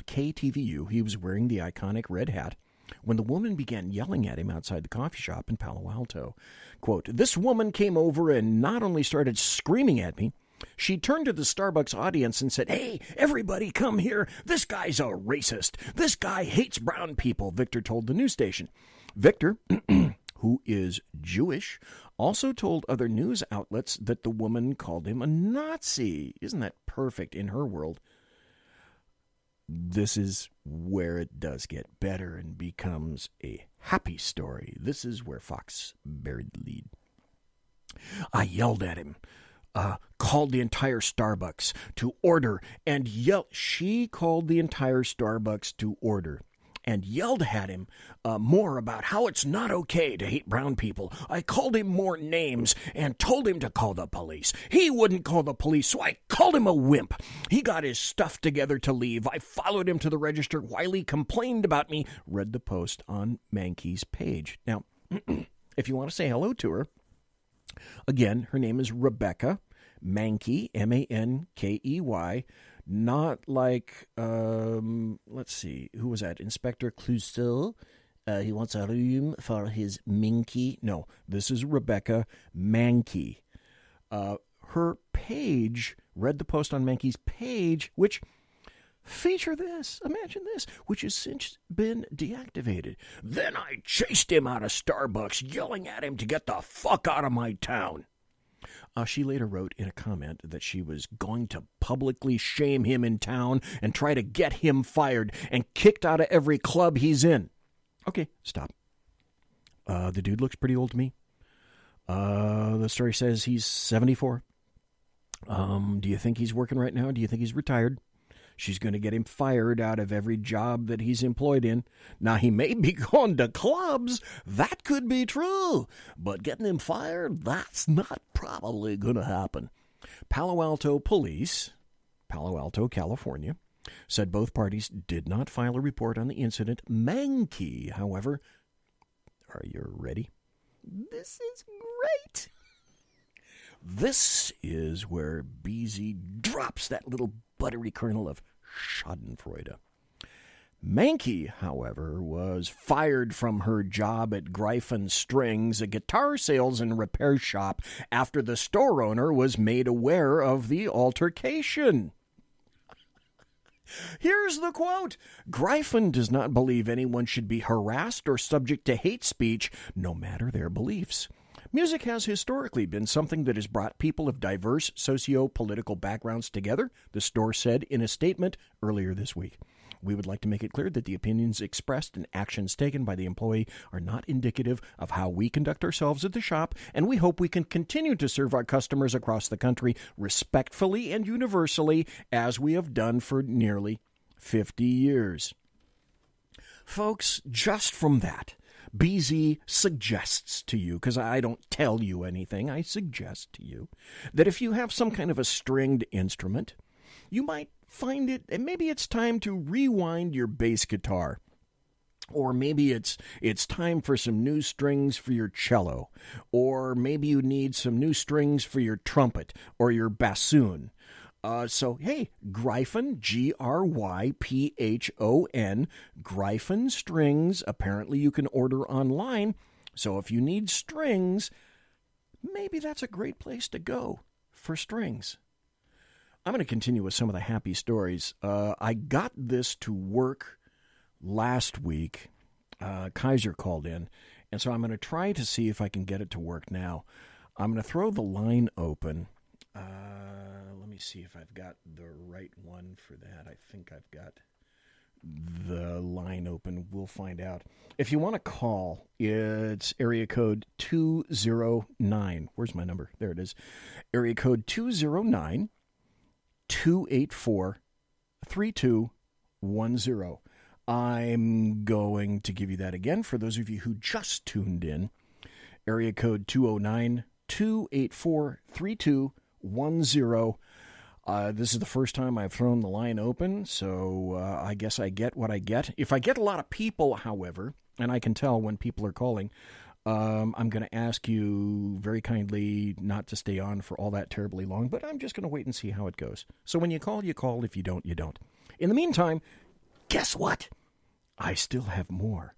KTVU he was wearing the iconic red hat when the woman began yelling at him outside the coffee shop in Palo Alto. Quote, "This woman came over and not only started screaming at me, she turned to the Starbucks audience and said, 'Hey, everybody come here. This guy's a racist. This guy hates brown people,' Victor told the news station. Victor, who is Jewish, also told other news outlets that the woman called him a Nazi. Isn't that perfect in her world? This is where it does get better and becomes a happy story. This is where Fox buried the lead. I yelled at him, called the entire Starbucks to order, and she called the entire Starbucks to order and yelled at him more about how it's not okay to hate brown people. I called him more names and told him to call the police. He wouldn't call the police, so I called him a wimp. He got his stuff together to leave. I followed him to the register while he complained about me," read the Post on Mankey's page. Now, if you want to say hello to her, again, her name is Rebecca Mankey, Mankey. Not like, let's see, who was that? Inspector Clouseau He wants a room for his Minky. No, this is Rebecca Mankey. Her page, read the post on Mankey's page, which feature this, imagine this, which has since been deactivated. Then I chased him out of Starbucks, yelling at him to get the fuck out of my town. She later wrote in a comment that she was going to publicly shame him in town and try to get him fired and kicked out of every club he's in. Okay, stop. The dude looks pretty old to me. The story says he's 74. Do you think he's working right now? Do you think he's retired? She's going to get him fired out of every job that he's employed in. Now, he may be going to clubs. That could be true. But getting him fired, that's not probably going to happen. Palo Alto police, Palo Alto, California, said both parties did not file a report on the incident. Mankey, however, are you ready? This is great. This is where BZ drops that little buttery kernel of schadenfreude. Mankey, however, was fired from her job at Gryphon Strings, a guitar sales and repair shop, after the store owner was made aware of the altercation. Here's the quote. Gryphon does not believe anyone should be harassed or subject to hate speech, no matter their beliefs. Music has historically been something that has brought people of diverse socio-political backgrounds together, the store said in a statement earlier this week. We would like to make it clear that the opinions expressed and actions taken by the employee are not indicative of how we conduct ourselves at the shop, and we hope we can continue to serve our customers across the country respectfully and universally, as we have done for nearly 50 years. Folks, just from that, BZ suggests to you, because I don't tell you anything, I suggest to you, that if you have some kind of a stringed instrument, you might find it, and maybe it's time to rewind your bass guitar. Or maybe it's time for some new strings for your cello. Or maybe you need some new strings for your trumpet or your bassoon. So, hey, Gryphon, Gryphon, Gryphon Strings. Apparently you can order online. So if you need strings, maybe that's a great place to go for strings. I'm going to continue with some of the happy stories. I got this to work last week. Kaiser called in, and so I'm going to try to see if I can get it to work now. I'm going to throw the line open. Let me see if I've got the right one for that. I think I've got the line open. We'll find out. If you want to call, it's area code 209. Where's my number? There it is. Area code 209-284-3210. I'm going to give you that again for those of you who just tuned in. Area code 209-284-3210. This is the first time I've thrown the line open, so I guess I get what I get. If I get a lot of people, however, and I can tell when people are calling, I'm going to ask you very kindly not to stay on for all that terribly long, but I'm just going to wait and see how it goes. So when you call, you call. If you don't, you don't. In the meantime, guess what? I still have more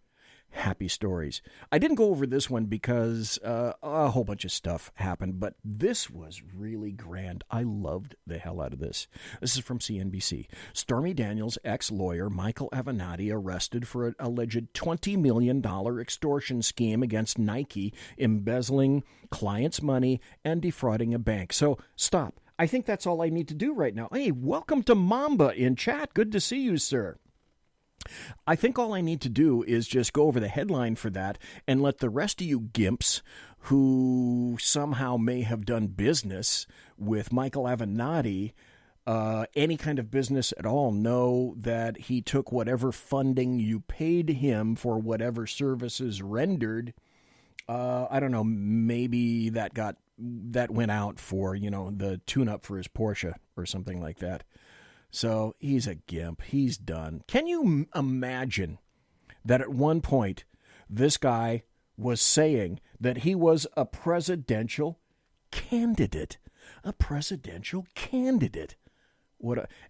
happy stories. I didn't go over this one because a whole bunch of stuff happened, but this was really grand. I loved the hell out of this. This is from CNBC. Stormy Daniels' ex-lawyer, Michael Avenatti, arrested for an alleged $20 million extortion scheme against Nike, embezzling clients' money and defrauding a bank. So stop. I think that's all I need to do right now. Hey, welcome to Mamba in chat. Good to see you, sir. I think all I need to do is just go over the headline for that and let the rest of you gimps who somehow may have done business with Michael Avenatti, any kind of business at all, know that he took whatever funding you paid him for whatever services rendered. I don't know, maybe that went out for, the tune-up for his Porsche or something like that. So he's a gimp. He's done. Can you imagine that at one point this guy was saying that he was a presidential candidate? A presidential candidate.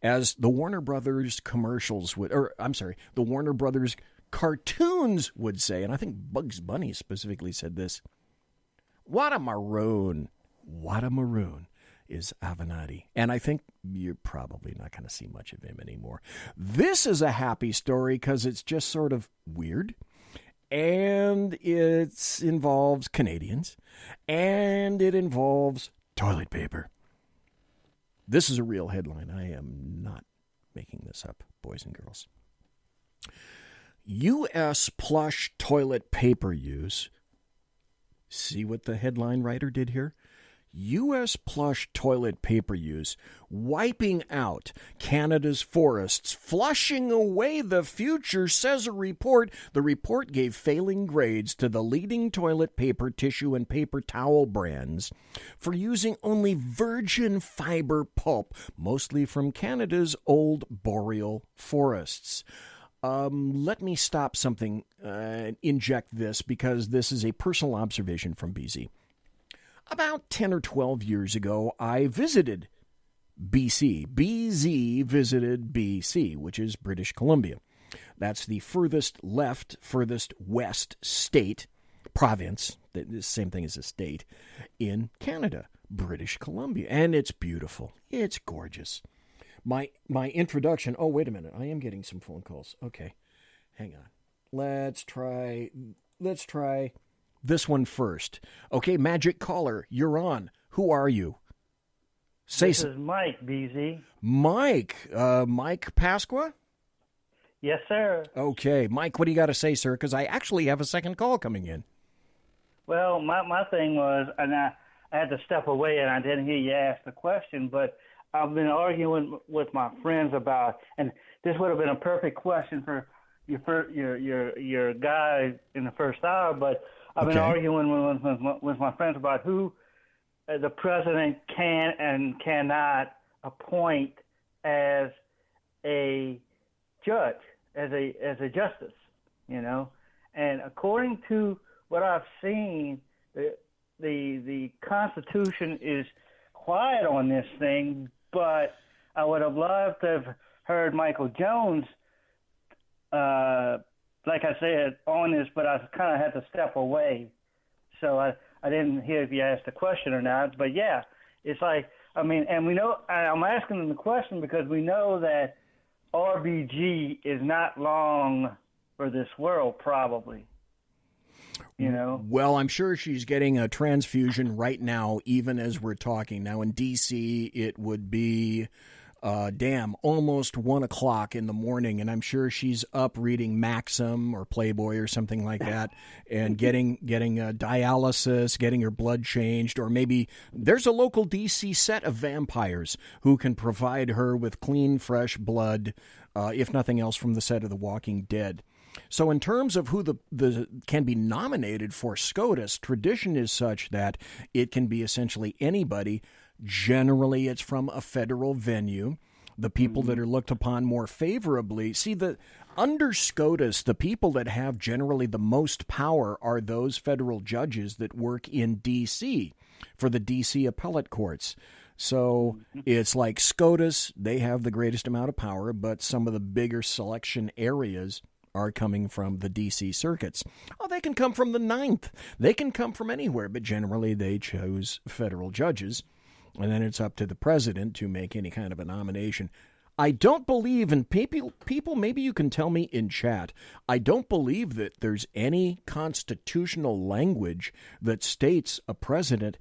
As the Warner Brothers commercials would, the Warner Brothers cartoons would say, and I think Bugs Bunny specifically said this, what a maroon is Avenatti. And I think you're probably not going to see much of him anymore. This is a happy story because it's just sort of weird. And it involves Canadians. And it involves toilet paper. This is a real headline. I am not making this up, boys and girls. U.S. plush toilet paper use. See what the headline writer did here? U.S. plush toilet paper use wiping out Canada's forests, flushing away the future, says a report. The report gave failing grades to the leading toilet paper, tissue, and paper towel brands for using only virgin fiber pulp, mostly from Canada's old boreal forests. Let me stop something, inject this, because this is a personal observation from BZ. About 10 or 12 years ago, I visited BC. BZ visited BC, which is British Columbia. That's the furthest left, furthest west state, province, the same thing as a state, in Canada, British Columbia. And it's beautiful. It's gorgeous. My introduction, oh, wait a minute. I am getting some phone calls. Okay, hang on. Let's try this one first. Okay, Magic Caller, you're on. Who are you? This is Mike, BZ. Mike. Mike Pasqua? Yes, sir. Okay, Mike, what do you got to say, sir? Because I actually have a second call coming in. Well, my thing was, and I had to step away and I didn't hear you ask the question, but I've been arguing with my friends about, and this would have been a perfect question for your guy in the first hour, but I've been arguing with my friends about who the president can and cannot appoint as a judge, as a justice, you know. And according to what I've seen, the Constitution is quiet on this thing, but I would have loved to have heard Michael Jones, like I said, on this, but I kind of had to step away. So I didn't hear if you asked the question or not. But, yeah, it's like, I mean, and we know, I'm asking them the question because we know that RBG is not long for this world, probably. You know? Well, I'm sure she's getting a transfusion right now, even as we're talking. Now, in D.C., it would be, almost 1 o'clock in the morning, and I'm sure she's up reading Maxim or Playboy or something like that, and getting dialysis, getting her blood changed, or maybe there's a local D.C. set of vampires who can provide her with clean, fresh blood, if nothing else, from the set of The Walking Dead. So in terms of who the can be nominated for SCOTUS, tradition is such that it can be essentially anybody. Generally, it's from a federal venue. The people that are looked upon more favorably. See, under SCOTUS, the people that have generally the most power are those federal judges that work in D.C. for the D.C. appellate courts. So it's like SCOTUS, they have the greatest amount of power, but some of the bigger selection areas are coming from the D.C. circuits. Oh, they can come from the 9th. They can come from anywhere, but generally they chose federal judges. And then it's up to the president to make any kind of a nomination. I don't believe, and people, maybe you can tell me in chat, I don't believe that there's any constitutional language that states a president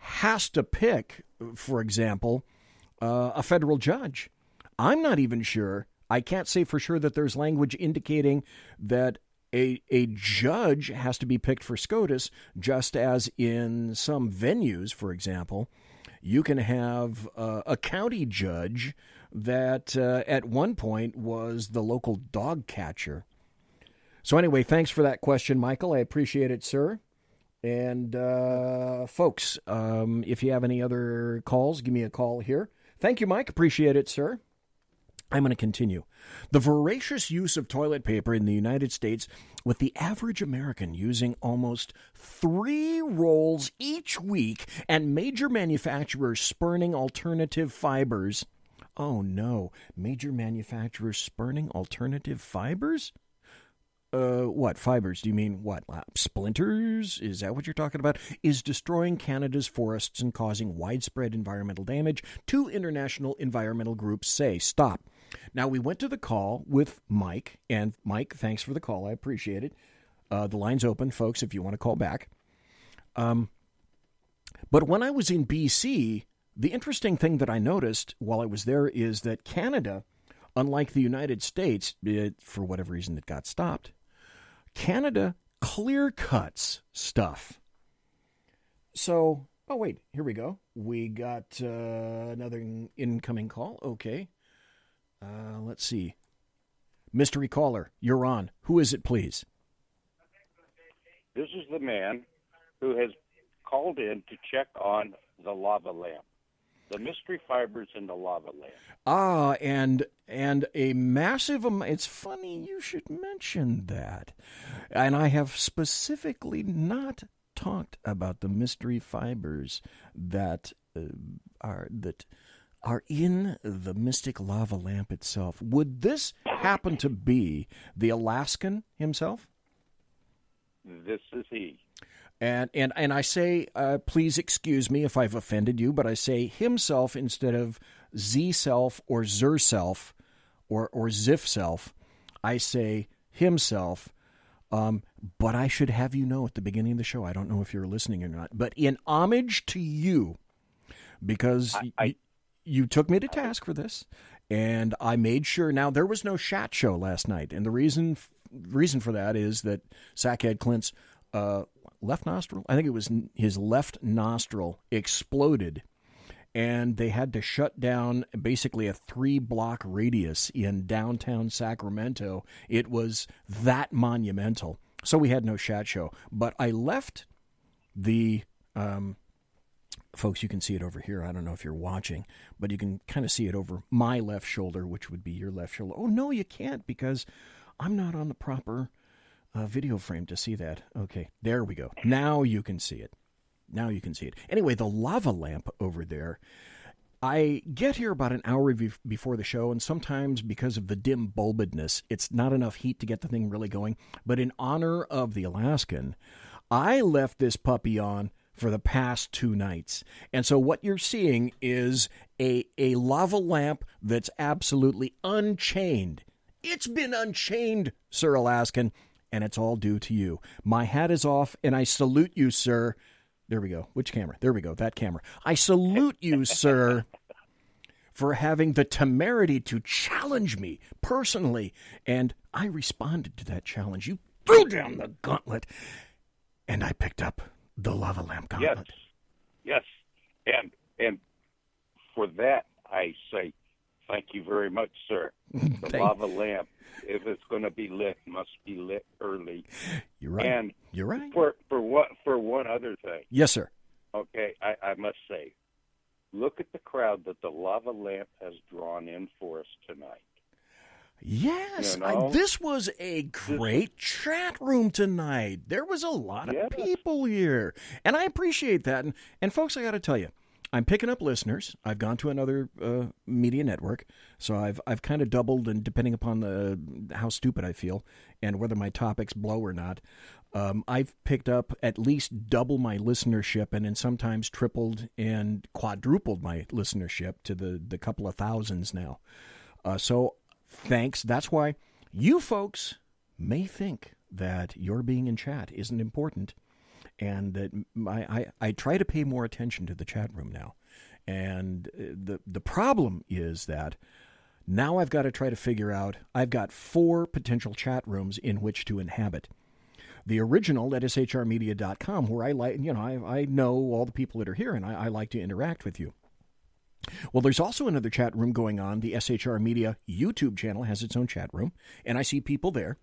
has to pick, for example, a federal judge. I'm not even sure. I can't say for sure that there's language indicating that a judge has to be picked for SCOTUS, just as in some venues, for example, you can have a county judge that at one point was the local dog catcher. So anyway, thanks for that question, Michael. I appreciate it, sir. And folks, if you have any other calls, give me a call here. Thank you, Mike. Appreciate it, sir. I'm going to continue. The voracious use of toilet paper in the United States, with the average American using almost 3 rolls each week and major manufacturers spurning alternative fibers. Oh, no. Major manufacturers spurning alternative fibers? What fibers? Do you mean what? Splinters? Is that what you're talking about? Is destroying Canada's forests and causing widespread environmental damage. 2 international environmental groups say stop. Now, we went to the call with Mike, and Mike, thanks for the call. I appreciate it. The line's open, folks, if you want to call back. But when I was in BC, the interesting thing that I noticed while I was there is that Canada, unlike the United States, for whatever reason it got stopped, Canada clear cuts stuff. So, oh, wait, here we go. We got another incoming call. Okay. Let's see. Mystery caller, you're on. Who is it, please? This is the man who has called in to check on the lava lamp, the mystery fibers in the lava lamp. And a massive amount. It's funny you should mention that. And I have specifically not talked about the mystery fibers that are in the mystic lava lamp itself. Would this happen to be the Alaskan himself? This is he. And I say, please excuse me if I've offended you, but I say himself instead of Z-self or Zer-self or Zif-self. I say himself. But I should have you know at the beginning of the show, I don't know if you're listening or not, but in homage to you, because you took me to task for this, and I made sure. Now, there was no chat show last night, and the reason for that is that Sackhead Clint's left nostril, I think it was his left nostril, exploded, and they had to shut down basically a 3-block radius in downtown Sacramento. It was that monumental. So we had no chat show. But I left the... folks, you can see it over here. I don't know if you're watching, but you can kind of see it over my left shoulder, which would be your left shoulder. Oh, no, you can't, because I'm not on the proper video frame to see that. Okay, there we go. Now you can see it. Anyway, the lava lamp over there, I get here about an hour before the show, and sometimes because of the dim bulbedness, it's not enough heat to get the thing really going. But in honor of the Alaskan, I left this puppy on for the past 2 nights. And so what you're seeing is a lava lamp that's absolutely unchained. It's been unchained, Sir Alaskan, and it's all due to you. My hat is off, and I salute you, sir. There we go. Which camera? There we go. That camera. I salute you, sir, for having the temerity to challenge me personally. And I responded to that challenge. You threw down the gauntlet, and I picked up the lava lamp gauntlet. Yes. And for that, I say thank you very much, sir. The lava lamp, if it's going to be lit, must be lit early. You're right. And you're right. For one other thing. Yes, sir. Okay, I must say, look at the crowd that the lava lamp has drawn in for us tonight. Yes, this was a great chat room tonight. There was a lot of people here, and I appreciate that. And folks, I got to tell you, I'm picking up listeners. I've gone to another media network, so I've kind of doubled, and depending upon how stupid I feel and whether my topics blow or not, I've picked up at least double my listenership, and then sometimes tripled and quadrupled my listenership to the couple of thousands now. So thanks. That's why you folks may think that your being in chat isn't important, and that I try to pay more attention to the chat room now. And the problem is that now I've got to try to figure out, I've got 4 potential chat rooms in which to inhabit. The original at shrmedia.com, where I know all the people that are here, and I like to interact with you. Well, there's also another chat room going on. The SHR Media YouTube channel has its own chat room, and I see people there.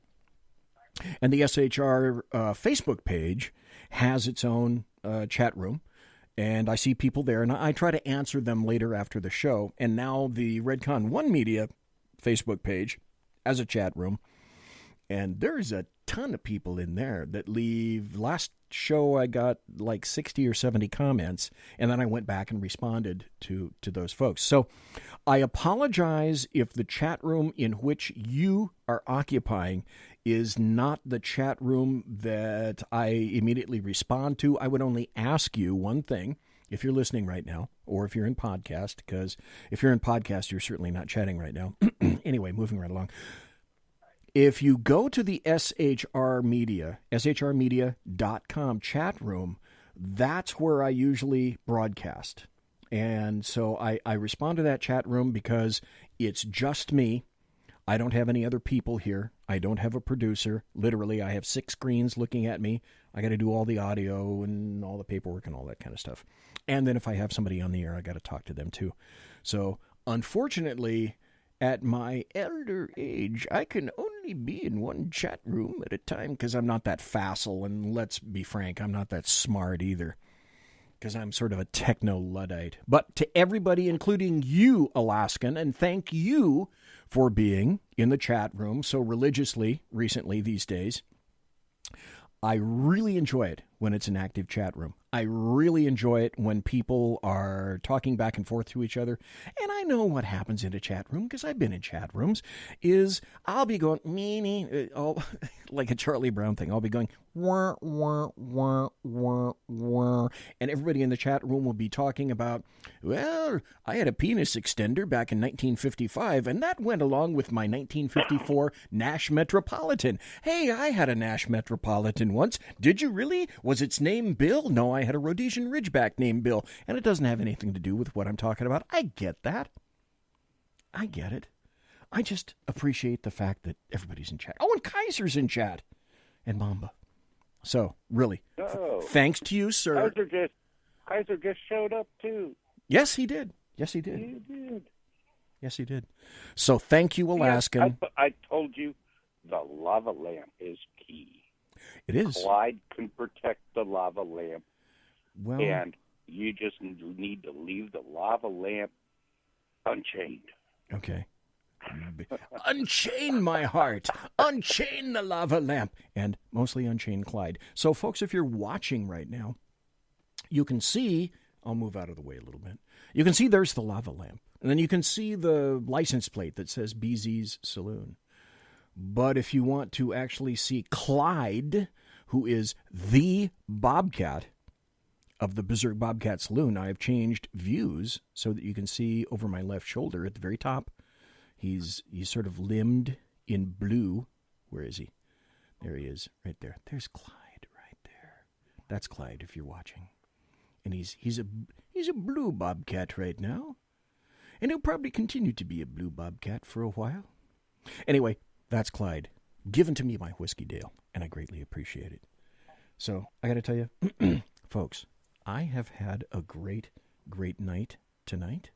And the SHR Facebook page has its own chat room, and I see people there, and I try to answer them later after the show. And now the Redcon One Media Facebook page has a chat room, and there's a ton of people in there that leave. Last show I got like 60 or 70 comments, and then I went back and responded to those folks. So I apologize if the chat room in which you are occupying is not the chat room that I immediately respond to. I would only ask you one thing, if you're listening right now, or if you're in podcast, because if you're in podcast, you're certainly not chatting right now. Anyway, moving right along. If you go to the SHR Media, shrmedia.com chat room, that's where I usually broadcast. And so I respond to that chat room because it's just me. I don't have any other people here. I don't have a producer. Literally, I have 6 screens looking at me. I got to do all the audio and all the paperwork and all that kind of stuff. And then if I have somebody on the air, I got to talk to them too. So unfortunately, at my elder age, I can only be in one chat room at a time because I'm not that facile. And let's be frank, I'm not that smart either, because I'm sort of a techno-Luddite. But to everybody, including you, Alaskan, and thank you for being in the chat room so religiously recently these days. I really enjoy it when it's an active chat room. I really enjoy it when people are talking back and forth to each other. And I know what happens in a chat room, because I've been in chat rooms, is I'll be going, like a Charlie Brown thing. I'll be going, wah, wah, wah, wah, wah. And everybody in the chat room will be talking about, well, I had a penis extender back in 1955, and that went along with my 1954 Nash Metropolitan. Hey, I had a Nash Metropolitan once. Did you really? Was its name Bill? No, I had a Rhodesian Ridgeback named Bill, and it doesn't have anything to do with what I'm talking about. I get that. I get it. I just appreciate the fact that everybody's in chat. Oh, and Kaiser's in chat. And Mamba. So, really, thanks to you, sir. Kaiser just showed up, too. Yes, he did. Yes, he did. He did. Yes, he did. So, thank you, Alaskan. I told you the lava lamp is key. It is. Clyde can protect the lava lamp. Well, and you just need to leave the lava lamp unchained. Okay. Unchain my heart. Unchain the lava lamp. And mostly unchain Clyde. So, folks, if you're watching right now, you can see, I'll move out of the way a little bit. You can see there's the lava lamp. And then you can see the license plate that says BZ's Saloon. But if you want to actually see Clyde, who is the Bobcat of the Berserk Bobcat Saloon, I have changed views so that you can see over my left shoulder at the very top. He's sort of limbed in blue. Where is he? There he is, right there. There's Clyde right there. That's Clyde if you're watching. And he's a blue Bobcat right now. And he'll probably continue to be a blue Bobcat for a while. Anyway, that's Clyde, given to me by Whiskey Dale, and I greatly appreciate it. So, I got to tell you, folks, I have had a great, great night tonight.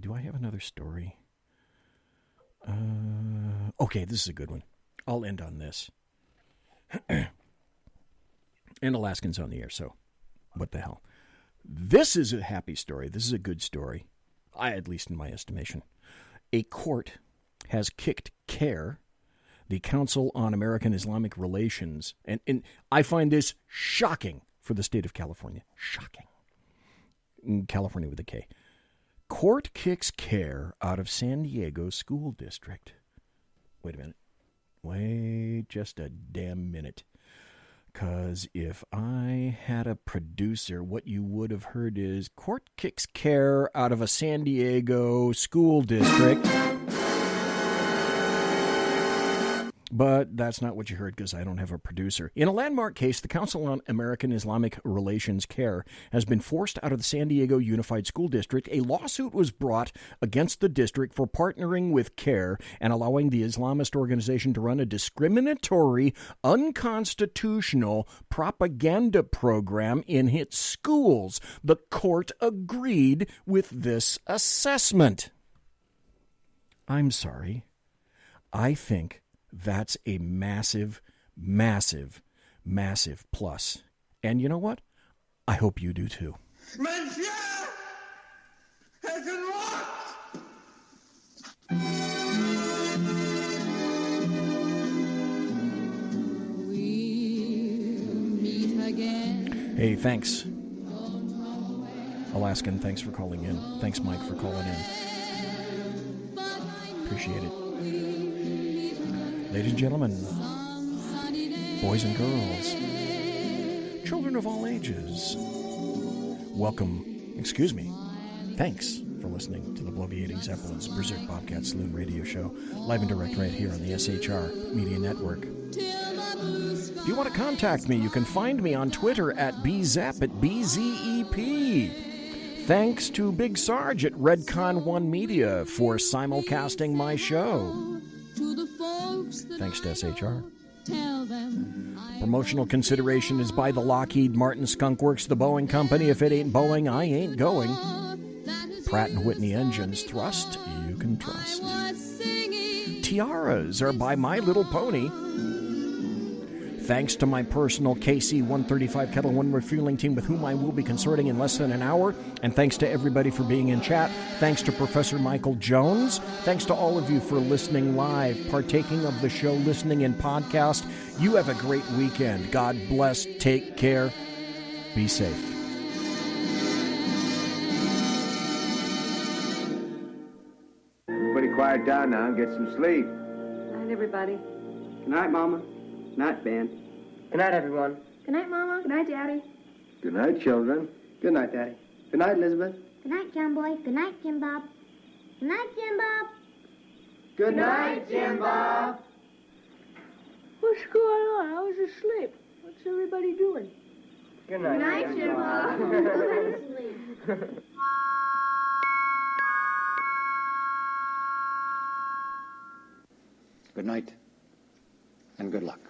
Do I have another story? Okay, this is a good one. I'll end on this. And Alaskan's on the air, so what the hell. This is a happy story. This is a good story, at least in my estimation. A court has kicked CARE, the Council on American Islamic Relations, and I find this shocking for the state of California. Shocking. California with a K. Court kicks CARE out of San Diego School District. Wait a minute. Wait just a damn minute. Because if I had a producer, what you would have heard is court kicks CARE out of a San Diego school district. But that's not what you heard because I don't have a producer. In a landmark case, the Council on American Islamic Relations, CARE, has been forced out of the San Diego Unified School District. A lawsuit was brought against the district for partnering with CARE and allowing the Islamist organization to run a discriminatory, unconstitutional propaganda program in its schools. The court agreed with this assessment. I'm sorry. I think that's a massive, massive, massive plus. And you know what? I hope you do too. Monsieur hasn't walked. We'll meet Hey, thanks. Alaskan, thanks for calling in. Thanks, Mike, for calling in. Appreciate it. Ladies and gentlemen, boys and girls, children of all ages, welcome, thanks for listening to the Bloviating Zeppelin's Berserk Bobcat Saloon radio show, live and direct right here on the SHR Media Network. If you want to contact me, you can find me on Twitter at BZEP, at BZEP. Thanks to Big Sarge at Redcon1 Media for simulcasting my show. Thanks to SHR. Promotional consideration is by the Lockheed Martin Skunk Works, the Boeing Company. If it ain't Boeing, I ain't going. Pratt & Whitney engines, thrust, you can trust. Tiaras are by My Little Pony. Thanks to my personal KC-135 Kettle One refueling team with whom I will be consorting in less than an hour. And thanks to everybody for being in chat. Thanks to Professor Michael Jones. Thanks to all of you for listening live, partaking of the show, listening in podcast. You have a great weekend. God bless. Take care. Be safe. Everybody quiet down now and get some sleep. Good night, everybody. Good night, Mama. Good night, Ben. Good night, everyone. Good night, Mama. Good night, Daddy. Good night, children. Good night, Daddy. Good night, Elizabeth. Good night, John Boy. Good night, Jim Bob. Good night, Jim Bob. Good night, Jim Bob. What's going on? I was asleep. What's everybody doing? Good night. Good night, Jim Bob. Good night, and good luck.